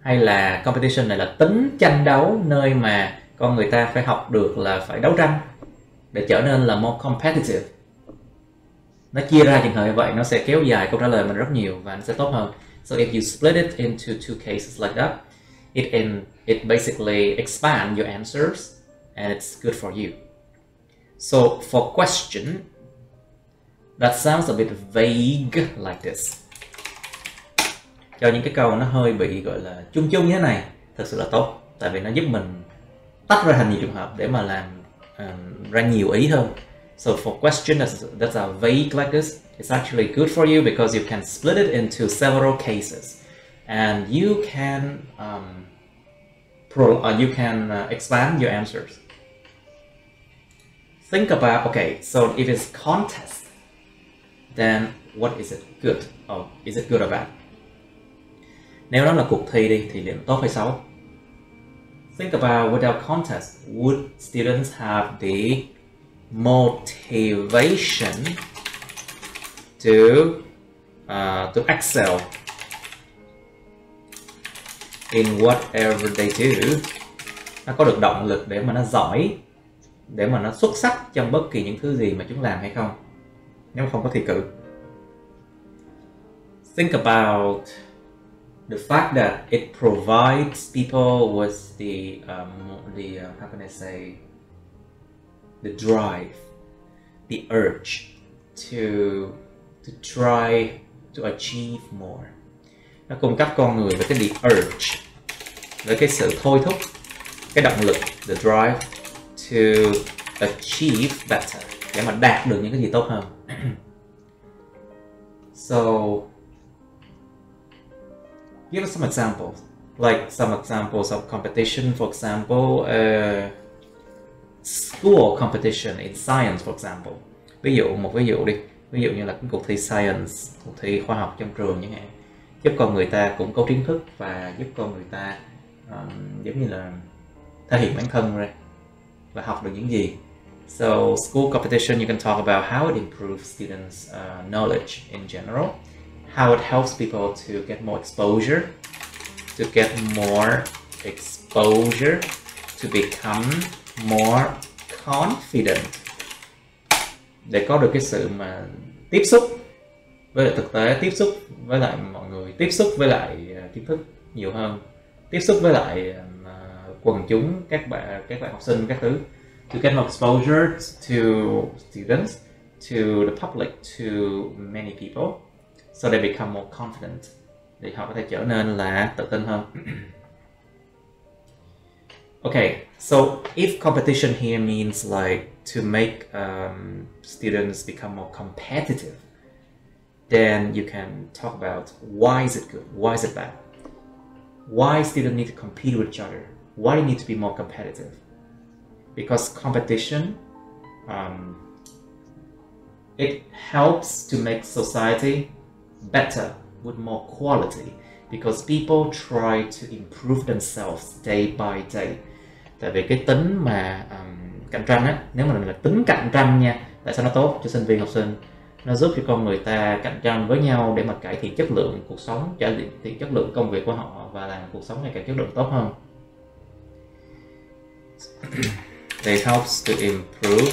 hay là competition này là tính tranh đấu, nơi mà con người ta phải học được là phải đấu tranh để trở nên là more competitive? Nó chia ra trường hợp như vậy, nó sẽ kéo dài câu trả lời mình rất nhiều và nó sẽ tốt hơn. So if you split it into two cases like that, it basically expands your answers and it's good for you. So for question, that sounds a bit vague like this. Cho những cái câu nó hơi bị gọi là chung chung như thế này, thật sự là tốt, tại vì nó giúp mình tách ra thành nhiều trường hợp để mà làm ra nhiều ý hơn. So for question that's vague like this, it's actually good for you because you can split it into several cases and you can you can expand your answers. Think about, okay, so if it's contest, then what is it good? Or is it good or bad? Nếu đó là cuộc thi đi thì liệu tốt hay xấu? Think about without contest, would students have the motivation to excel in whatever they do? Nó có được động lực để mà nó giỏi, để mà nó xuất sắc trong bất kỳ những thứ gì mà chúng làm hay không, nếu mà không có thi cử? Think about the fact that it provides people with the how can I say, the drive, the urge to try to achieve more. Nó cung cấp con người với cái the urge, với cái sự thôi thúc, cái động lực, the drive to achieve better, để mà đạt được những cái gì tốt hơn. So give us some examples, like some examples of competition. For example, school competition in science, for example. Một ví dụ đi. Ví dụ như là cái cuộc thi science, cuộc thi khoa học trong trường chẳng hạn, giúp con người ta củng cố kiến thức và giúp con người ta giống như là thể hiện bản thân ra và học được những gì. So school competition, you can talk about how it improves students' knowledge in general, how it helps people to get more exposure, to become more confident, để có được cái sự mà tiếp xúc với lại thực tế, tiếp xúc với lại mọi người, tiếp xúc với lại kiến thức nhiều hơn, tiếp xúc với lại quần chúng, các bạn học sinh, các thứ. To get more exposure to students, to the public, to many people, so they become more confident, để họ có thể trở nên là tự tin hơn. Okay, so if competition here means like to make students become more competitive, then you can talk about why is it good, why is it bad, why students need to compete with each other, why they need to be more competitive. Because competition, it helps to make society better with more quality, because people try to improve themselves day by day. Tại vì cái tính mà cạnh tranh á, nếu mà mình là tính cạnh tranh nha, tại sao nó tốt cho sinh viên học sinh? Nó giúp cho con người ta cạnh tranh với nhau để mà cải thiện chất lượng cuộc sống, cải thiện chất lượng công việc của họ và làm cuộc sống ngày càng chất lượng tốt hơn. They helps to improve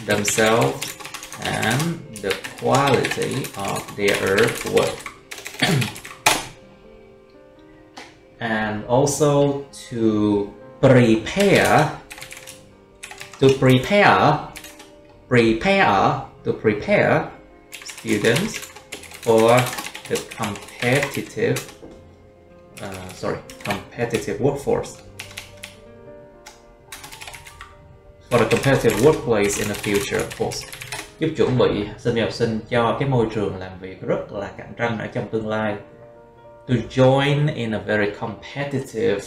themselves and the quality of their work. And also to prepare students for the competitive workforce, for the competitive workplace in the future, of course. Giúp chuẩn bị sinh viên học sinh cho cái môi trường làm việc rất là cạnh tranh ở trong tương lai. To join in a very competitive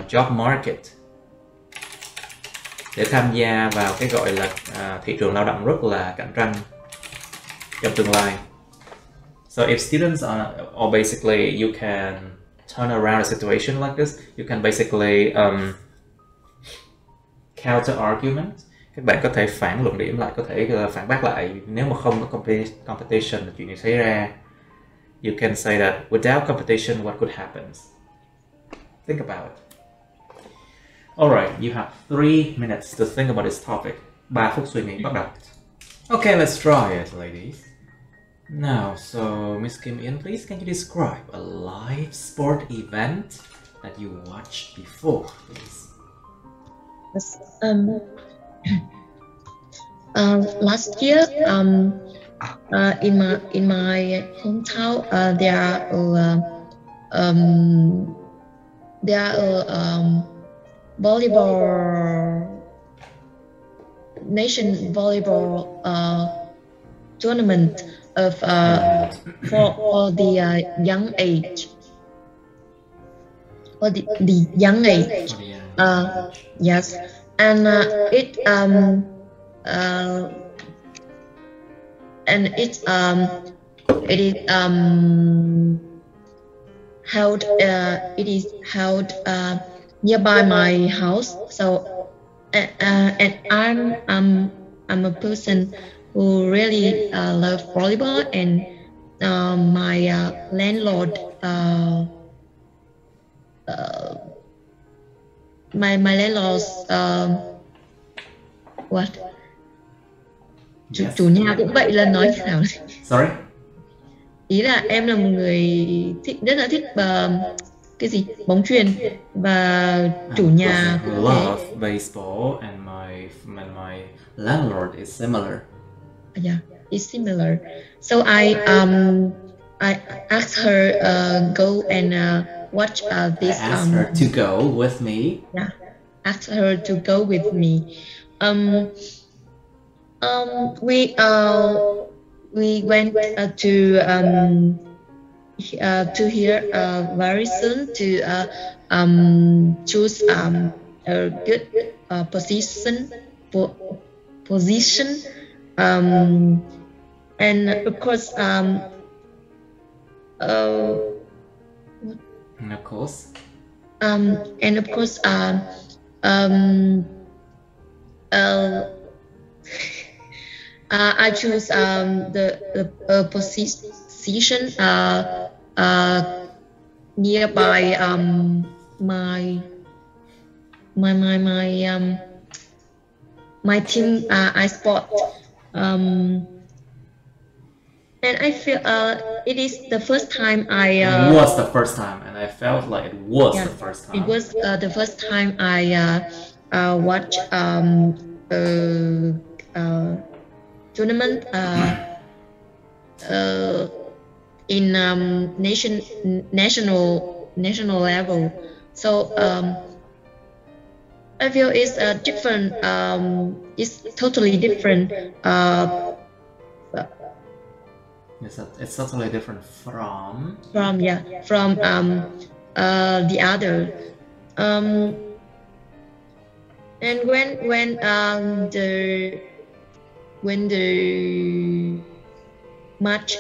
job market, để tham gia vào cái gọi là thị trường lao động rất là cạnh tranh trong tương lai. So if students are, or basically you can turn around a situation like this, you can basically counter argument. Các bạn có thể phản luận điểm lại, có thể phản bác lại. Nếu mà không có competition là chuyện gì xảy ra. You can say that without competition, what could happen? Think about it. Alright, you have 3 minutes to think about this topic. 3 phút suy nghĩ, bắt đầu. Okay, let's try it, ladies. Now, so Miss Kim In, please can you describe a live sport event that you watched before, please? Yes, last year, in my hometown, there are volleyball nation volleyball tournament of for the young age. the young age. Yes, and it is held. It is held nearby my house. So, and I'm a person who really love volleyball, and my landlord. My landlord's what? Chủ nhà cũng vậy, là nói thế nào? Sorry. Ý là em là một người rất là thích cái gì bóng chuyền, và chủ nhà I love baseball, and my landlord is similar. Yeah, it's similar. So I asked her go and watch this. I asked her to go with me. Yeah, asked her to go with me. We went to here very soon to choose a good position. And of course, And of course, I choose the position nearby my team I sport, and I feel it is the first time it was the first time, and I felt like it was the first time. It was the first time I watched tournament in national level. So I feel it's different. It's totally different. It's totally different from the other. And when the match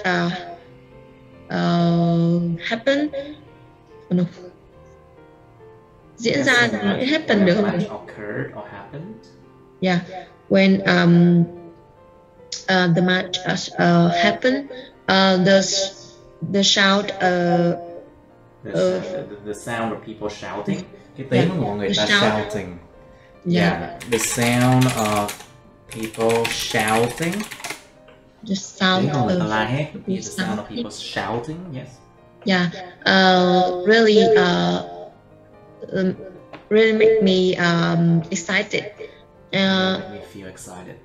happened, no, diễn ra, it happened được không? Occurred or happened? Yeah, when the match happened, the shout, the sound of people shouting. Cái tiếng của mọi người ta shouting. Yeah, the sound of people shouting. The sound of the sound of people shouting. Yes. Yeah, really make me excited. Make me feel excited.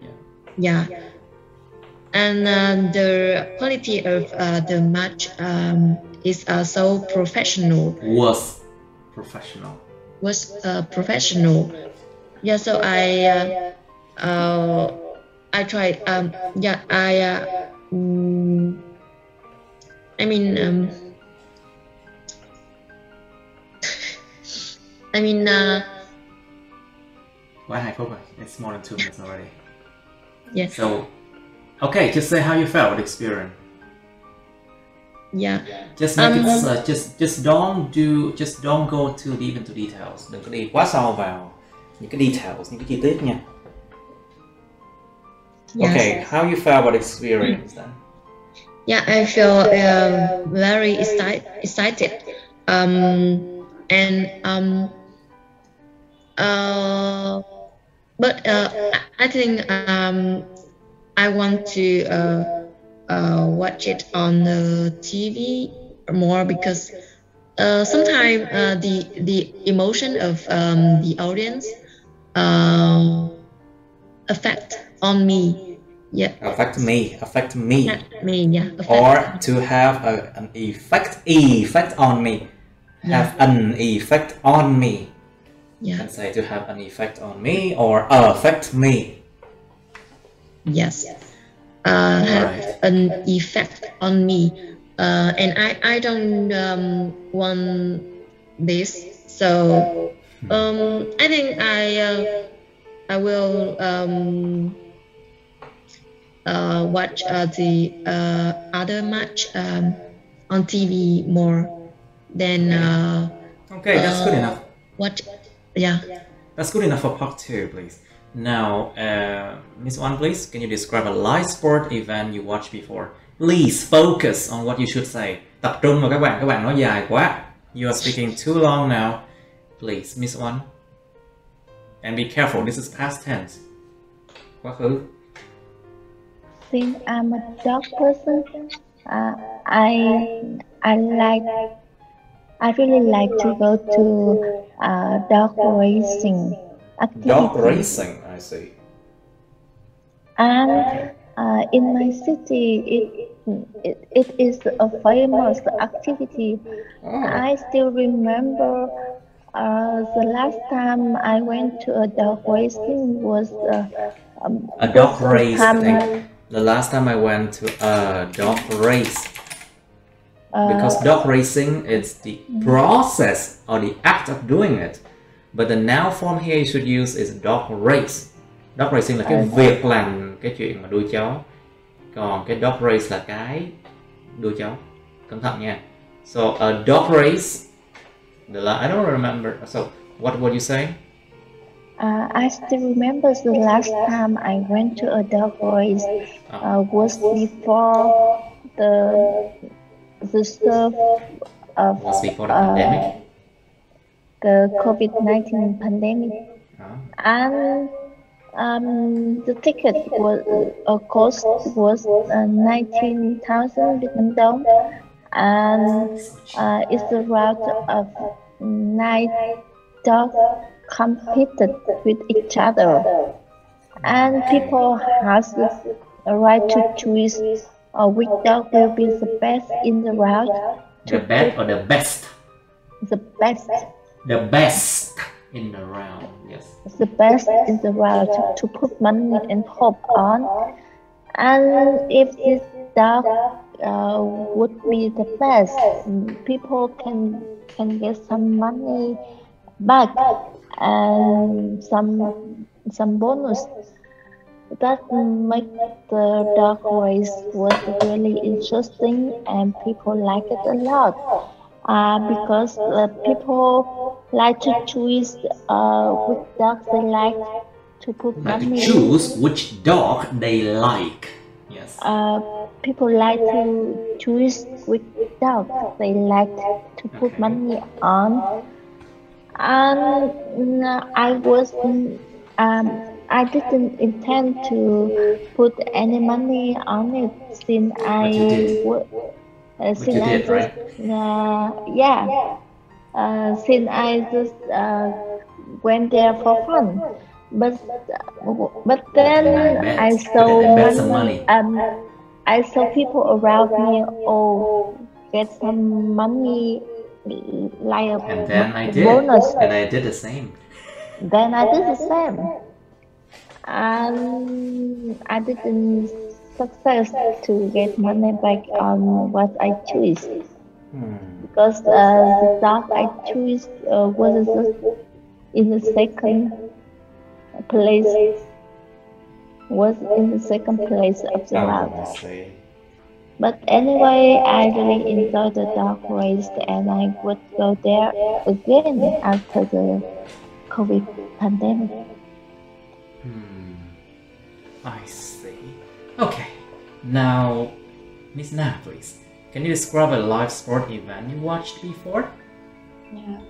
Yeah. And the quality of the match is so professional. Was professional. Yeah, so I tried. Quá hạnh phúc rồi. It's more than 2 minutes already. Yes. So, okay, just say how you felt with experience. Yeah. Just make it. Just don't go too deep into details. Đừng có đi quá sâu vào những cái details, những cái chi tiết nha. Yes. Okay, how you felt about experience then? Yeah, I feel very excited. But I think I want to watch it on the TV more, because sometimes the emotion of the audience affect on me. Yeah. Affect me. Yeah. Or to have an effect on me. Yeah. Have an effect on me. Yeah. And say to have an effect on me or affect me. Yes. Have an effect on me. And I don't want this. So I think I will watch the other match on TV more than Okay, that's good enough. Yeah. That's good enough for part 2, please. Now, Miss One, please, can you describe a live sport event you watched before? Please focus on what you should say. Tập trung vào các bạn nói dài quá. You are speaking too long now. Please, Miss One. And be careful, this is past tense. Quá khứ. Since I'm a dog person, I really like to go to dog racing activity. Dog racing, I see. And in my city, it is a famous activity. I still remember the last time I went to a dog racing was a dog race. The last time I went to a dog race. Because dog racing is the process or the act of doing it. But the noun form here you should use is dog race. Dog racing là cái việc làm cái chuyện mà đuôi chó. Còn cái dog race là cái đuôi chó. Cẩn thận nha. So a dog race. I don't remember. So what were you saying? I still remember the last time I went to a dog race was before the start of was before the pandemic? The COVID-19 pandemic. And the ticket cost was 19,000 Vietnam dong, and it's a route of 9 dogs competed with each other, and people has the right to choose which dog will be the best in the route. The best or the best? The best. The best in the round, yes. The best in the route to put money and hope on. And if this dog would be the best, people can get some money back and some bonus. That make the dog race was really interesting, and people like it a lot. Because people like to choose which dogs they like to put money. To choose which dog they like. Yes. People like to choose which dog they like to put money on. And I didn't intend to put any money on it since since I just went there for fun, but then I saw I saw people around me get some money like a and then I did, bonus. And I did the same. Then I did the same, and I didn't success to get money back on what I choose, because the dog I choose was in the second place. Was in the second place of the route. But anyway, I really enjoyed the dog race, and I would go there again after the COVID pandemic. I see. Okay, now, Miss Na, please. Can you describe a live sport event you watched before? Yeah,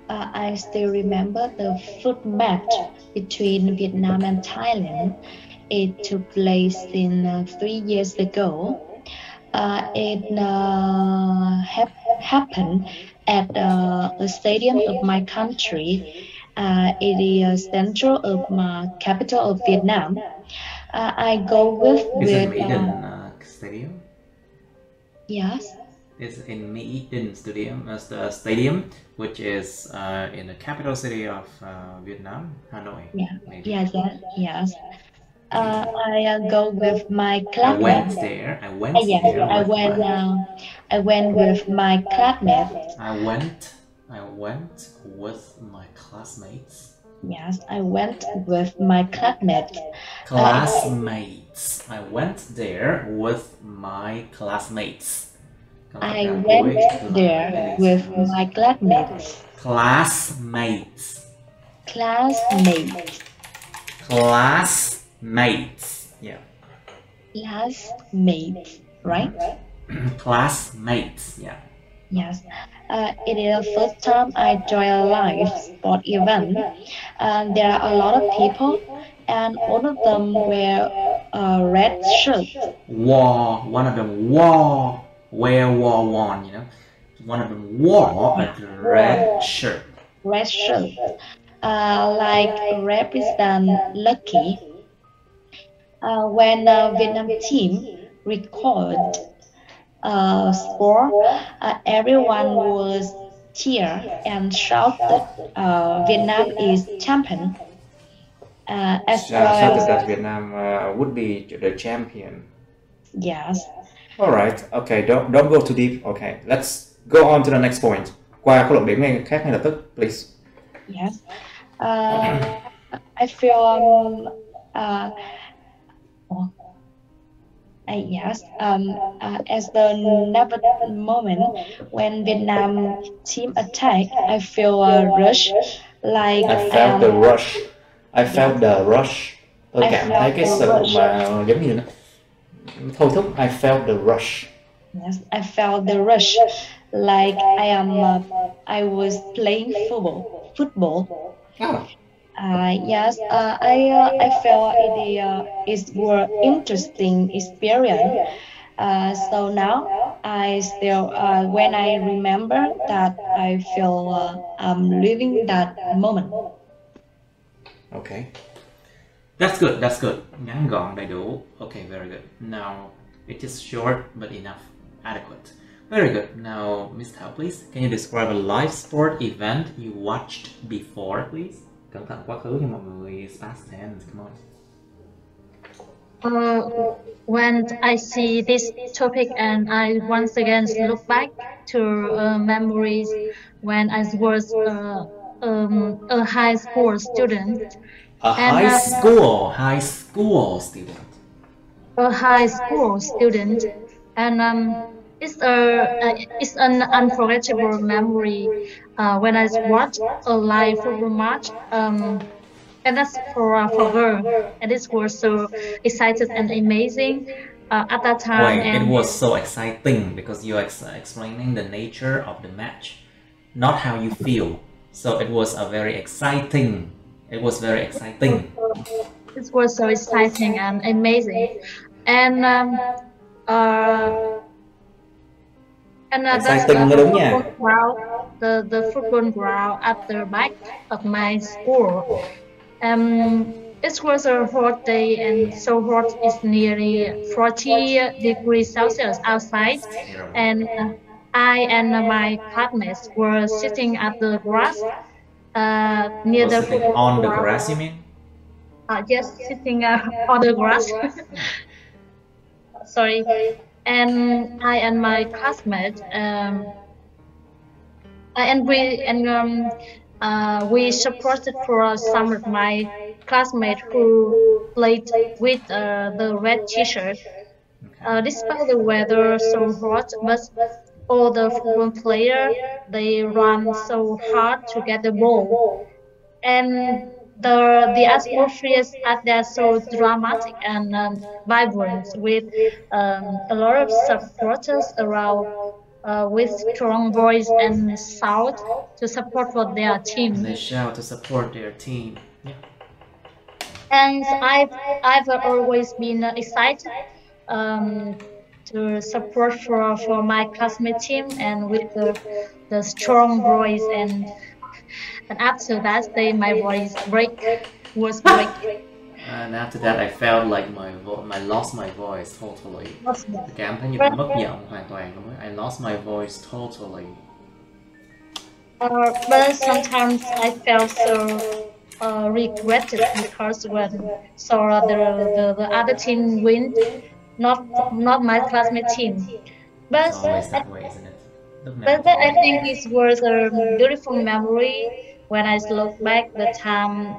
I still remember the foot match between Vietnam and Thailand. It took place in 3 years ago. It happened at a stadium of my country. It is central of my capital of Vietnam. I go with Eden Stadium? Yes. It's in Eden Stadium, which is in the capital city of Vietnam, Hanoi. Yeah. Maybe. Yes. I go with my classmates. I went there. I went with my classmates. I went with my classmates. Yes, I went with my classmates. Classmates. I went there with my classmates. I went there with my classmates. Classmates. Classmates. Classmates. Yeah. Classmates, right? Classmates. Yeah. Yes. It is the first time I joined a live sport event. There are a lot of people, and all of them wear a red shirt. One of them wore one, you know. One of them wore a red shirt. Red shirt. Like represent lucky. When Vietnam team record score, everyone was cheer and shouted, Vietnam is champion. As well Shouted that Vietnam would be the champion. Yes. All right. Okay. Don't go too deep. Okay. Let's go on to the next point. Qua câu luận điểm ngay khác ngay lập tức, please. Yes. I feel yes, as the never moment when Vietnam team attack, I feel a rush, like I felt the rush. I felt the rush. Tôi cảm thấy cái sự mà giống như nó thôi thúc. I felt the rush. Yes, I felt the rush, like I was playing football. Oh. Yes, I felt it was interesting experience. So now I still, when I remember that, I feel I'm living that moment. Okay. That's good. That's good. Ngắn gọn đầy đủ. Okay, very good. Now it is short but enough, adequate. Very good. Now, Ms. Thảo, please, can you describe a live sport event you watched before, please? Cẩn thận quá khứ nha mọi người. Past tense, come on. When I see this topic and I once again look back to memories when I was a high school student. High school student. A high school student, and it's an unforgettable memory when I watched a live football match, and that's for her, and it was so excited and amazing at that time. Wait, it was so exciting because you're explaining the nature of the match, not how you feel. So it was a very exciting. It was very exciting. It was so exciting and amazing, and exciting là đúng nha. The football ground at the back of my school. It was a hot day, and so hot it's nearly 40 degrees Celsius outside, and I and my classmates were sitting at the grass near the football on the grass, you mean? Yes, sitting on the grass. Sorry. And I and my classmates, we supported for some of my classmates who played with the red T-shirt. Despite the weather so hot, but all the football players, they run so hard to get the ball, and the atmosphere at there so dramatic and vibrant, with a lot of supporters around with strong voice and shout to support for their team. They shout to support their team. Yeah. And I've always been excited to support for my classmate team, and with the strong voice, and after that day my voice was break. And after that I felt like I lost my voice totally. Cảm thấy như bị mất giọng hoàn toàn luôn. I lost my voice totally. But sometimes I felt so regretted because when saw the other team win, not my classmate team. But it's always that way, isn't it? But I think it was a beautiful memory when I look back the time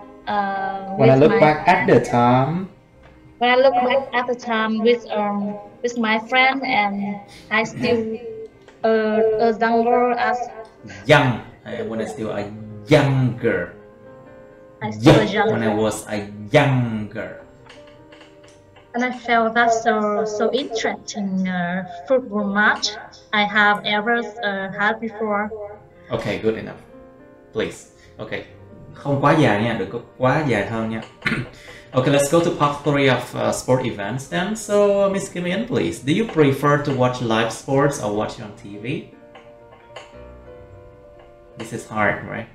When I with look my back at the time. when I look back at the time with my friend, and I still younger as Young. When I still a younger. I still Yeah, when I younger, was a younger. and I felt that so interesting football match I have ever had before. Okay, good enough. Please. Okay. Không quá dài nha, đừng có quá dài hơn nha. Okay, let's go to part 3 of sport events then. So, Miss Kim In, please. Do you prefer to watch live sports or watch it on TV? This is hard, right?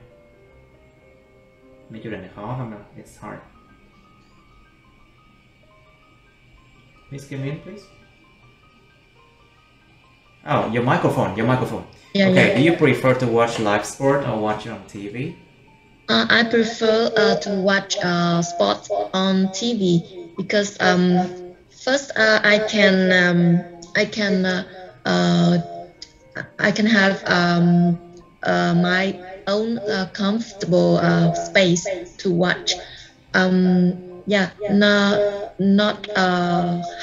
Mấy chủ đề này khó không nào? It's hard. Miss Kim In, please. Oh, your microphone. Yeah, okay, yeah. do you prefer to watch live sport or watch it on TV? I prefer to watch sports on TV because first I can have my own comfortable space to watch. Yeah, not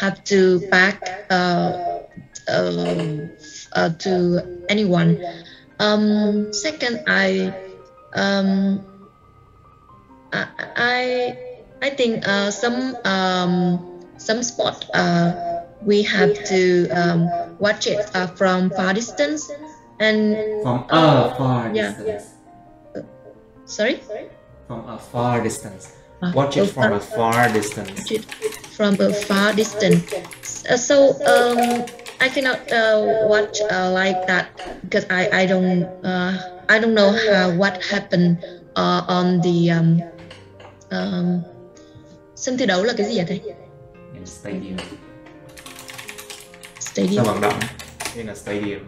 have to back to anyone. Second, I think some sport we have to watch it from far distance and From a far yeah. distance. Sorry? From a far distance. Watch it from a far distance. From a far distance. So I cannot watch like that because I don't know what happened on the sân thi đấu là cái gì vậy thầy? In stadium. Stadium. Sân vận động. In a stadium.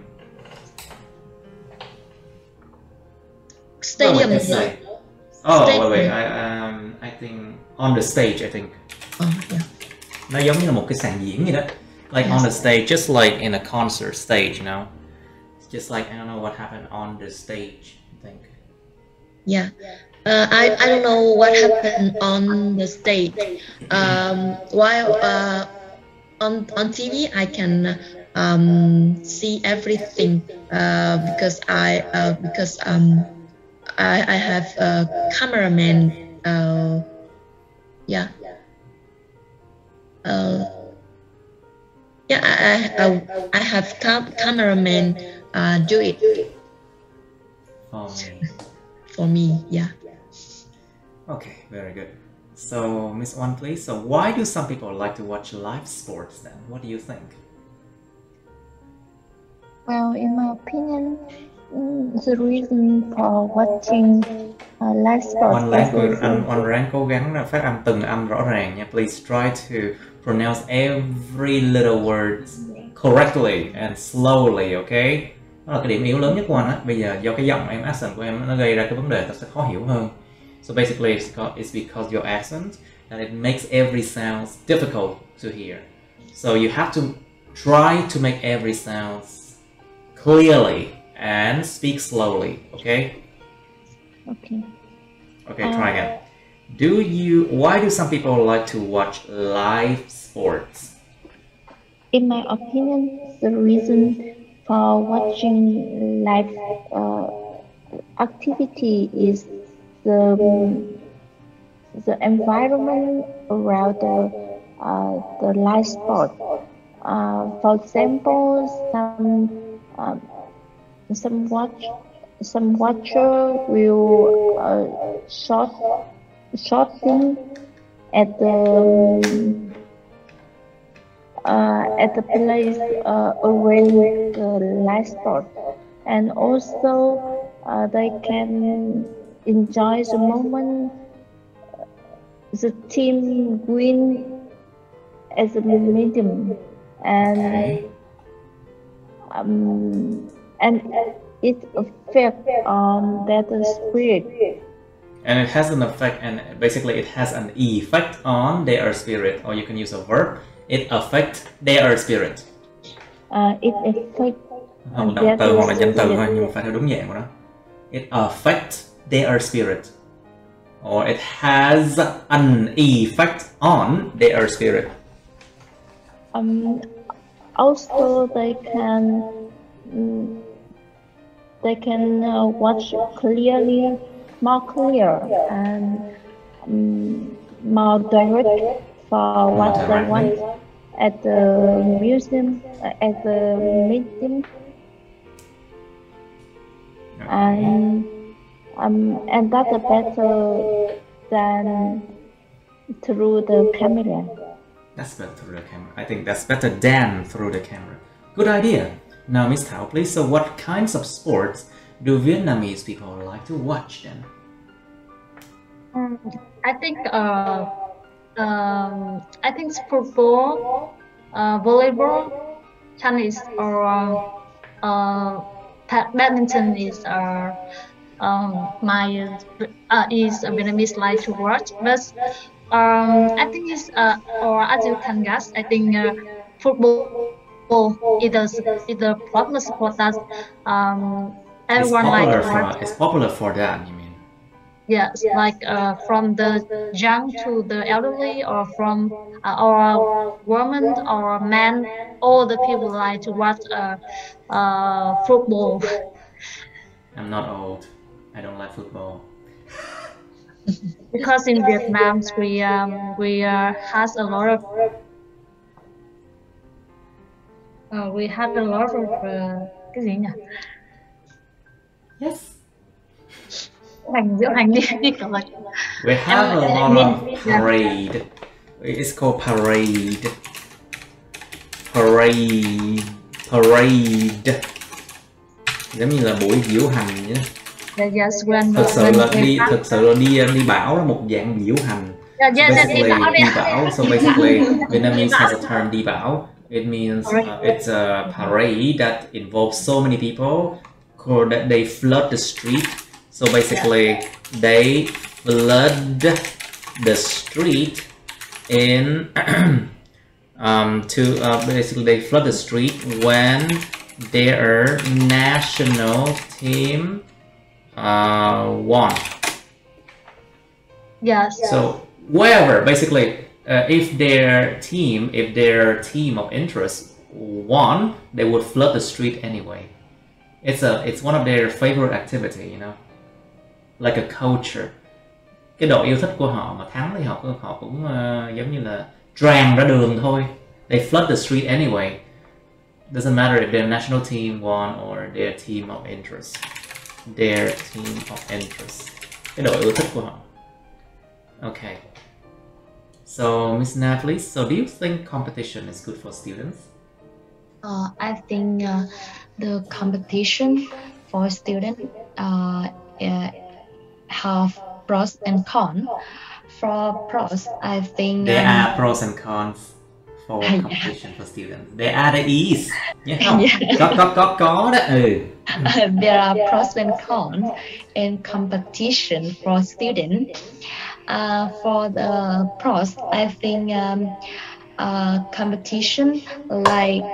Stadium. Oh, Stadium. wait. I think on the stage. I think. Yeah. Nó giống như là một cái sàn diễn vậy đó. Like on the stage, just like in a concert stage, you know. It's just like I don't know what happened on the stage. I think. Yeah. I don't know what happened on the stage. While on TV I can see everything because I have a cameraman. Yeah. I have cameraman do it for me. Yeah. Okay, very good. So, Miss One, please. So, why do some people like to watch live sports then? What do you think? Well, in my opinion, the reason for watching live sports One ráng cố gắng phát âm từng âm rõ ràng nha. Please try to pronounce every little word correctly and slowly, okay? Đó là cái điểm yếu lớn nhất của anh á. Bây giờ do cái giọng em, accent của em nó gây ra cái vấn đề ta sẽ khó hiểu hơn. So basically it's because your accent that it makes every sound difficult to hear. So you have to try to make every sound clearly and speak slowly, okay? Okay. Okay, try again. Why do some people like to watch live sports? In my opinion, the reason for watching live activity is the environment around the live sport. For example, some watcher will shooting at the place around the live sport, and also they can enjoy the moment the team win as a medium, and it affects on their spirit. And it has an effect, and basically it has an effect on their spirit, or you can use a verb. It affects their spirit. It affects Hoặc động từ hoặc là danh từ thôi, nhưng mà phải theo đúng dạng của nó. It affects their spirit, or it has an effect on their spirit. Also, they can watch clearly, more clear, and more direct for what they want at the museum, at the meeting, and that's better than through the camera. That's better through the camera. I think that's better than through the camera. Good idea. Now, Miss Thảo, please. So, what kinds of sports do Vietnamese people like to watch then? I think football, volleyball, tennis, or badminton is is Vietnamese like to watch. But I think it's or as you can guess, I think football is the popular sport that everyone like to watch. It's popular for that, you mean? Yes, like from the young to the elderly, or from or women or men, all the people like to watch football. I'm not old. I don't like football. Because in Vietnam we has a lot of we had a lot of cái gì nhỉ? Yes. Diễu hành đi We have a lot of parade. It's called parade. Parade. Giống như là buổi diễu hành nhé. Yes, Thực sự là đi bão là một dạng diễu hành. Basically, đi bão. So basically, Vietnamese has a term đi bão. It means it's a parade that involves so many people that they flood the street. So basically, they flood the street in basically they flood the street when their national team won. Yes. So wherever, basically, if their team of interest won, they would flood the street anyway. It's one of their favorite activity, you know, like a culture. Cái đội yêu thích của họ mà thắng thì họ cũng giống như là tràn ra đường thôi. They flood the street anyway. Doesn't matter if their national team won or their team of interest. Their team of interest. Cái đội yêu thích của họ. Okay. So, Miss Natalie, so do you think competition is good for students? I think the competition for students have pros and cons. For pros, I think there are pros and cons for competition for students. There are the ease. Yeah. Có đó. There are pros and cons in competition for students. For the pros, I think competition like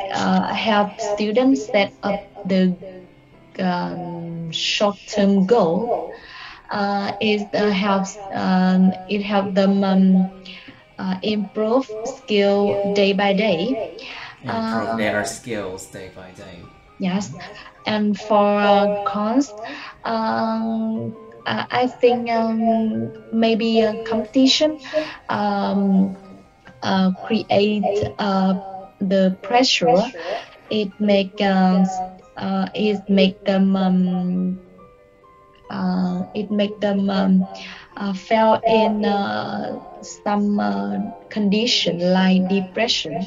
help students set up the short-term goal. It helps them improve skill day by day. Improve their skills day by day. Yes, and for cons, I think maybe competition create the pressure. It make them fell in some condition like depression.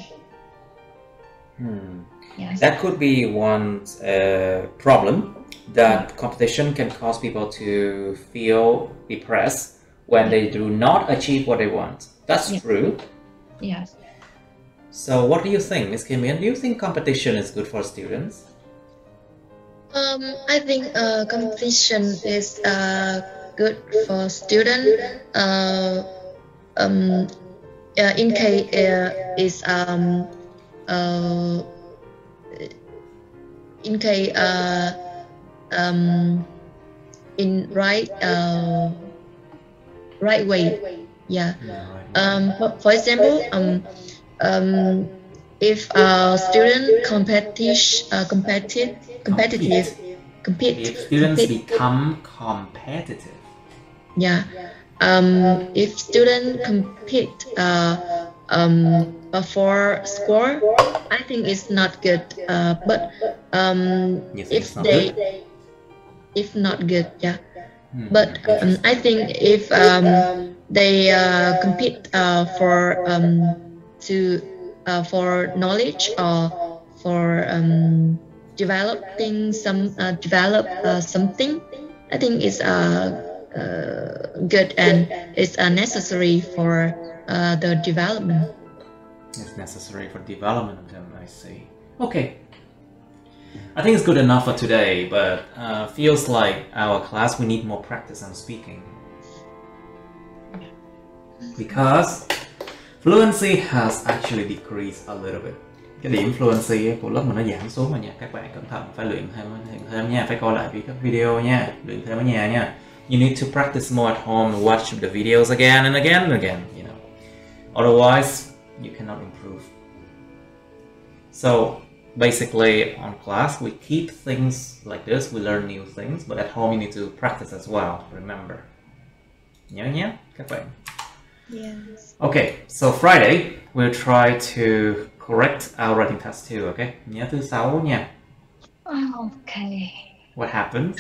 Yes. That could be one problem, that competition can cause people to feel depressed when they do not achieve what they want. That's true. Yes. So what do you think, Ms. Kim Mian? Do you think competition is good for students? I think competition is good for students. In case in case in right way. Yeah. For example, if a student compete, if students become competitive. Yeah. If student compete for score, I think it's not good. But if they, if not good, yeah. But I think if they compete for knowledge or for developing something, I think it's good and it's necessary for the development. It's necessary for development of them, I see. Okay. I think it's good enough for today, but feels like our class we need more practice on speaking. Because fluency has actually decreased a little bit. Cái điểm fluency của lớp mình nó giảm xuống rồi nha. Các bạn cẩn thận, phải luyện thêm nha, phải coi lại các video nha, luyện thêm ở nhà nha. You need to practice more at home and watch the videos again and again and again, you know. Otherwise, you cannot improve. So basically on class we keep things like this, we learn new things, but at home you need to practice as well, remember. Nhớ nhé các bạn. Yes. Okay, so Friday we'll try to correct our writing test too, okay? Nhớ thứ Sáu nha. Okay. What happened?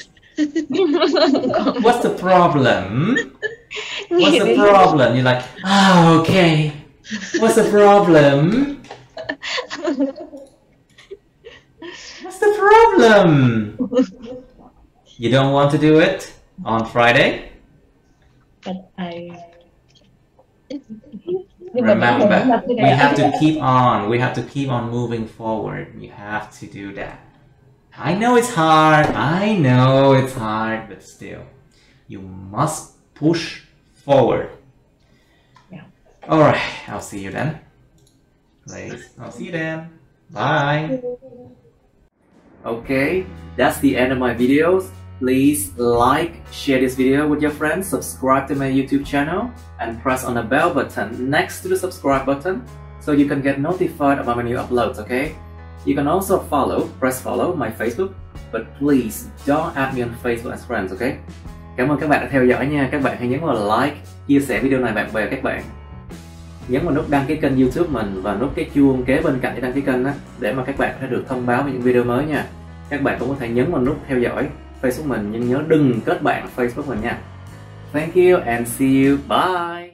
What's the problem? What's the problem? You're like, oh, okay. What's the problem? What's the problem? You don't want to do it on Friday? But Remember, we have to keep on. We have to keep on moving forward. You have to do that. I know it's hard. I know it's hard, but still, you must push forward. Yeah. All right. I'll see you then. Please. I'll see you then. Bye. Okay, that's the end of my videos. Please like, share this video with your friends, subscribe to my YouTube channel, and press on the bell button next to the subscribe button so you can get notified about my new uploads, okay? You can also press follow my Facebook, but please don't add me on Facebook as friends, okay? Cảm ơn các bạn đã theo dõi nha. Các bạn hãy nhấn vào like, chia sẻ video này bạn bè các bạn. Nhấn vào nút đăng ký kênh YouTube mình và nút cái chuông kế bên cạnh cái đăng ký kênh đó, để mà các bạn có thể được thông báo về những video mới nha. Các bạn cũng có thể nhấn vào nút theo dõi Facebook mình, nhưng nhớ đừng kết bạn Facebook mình nha. Thank you and see you. Bye.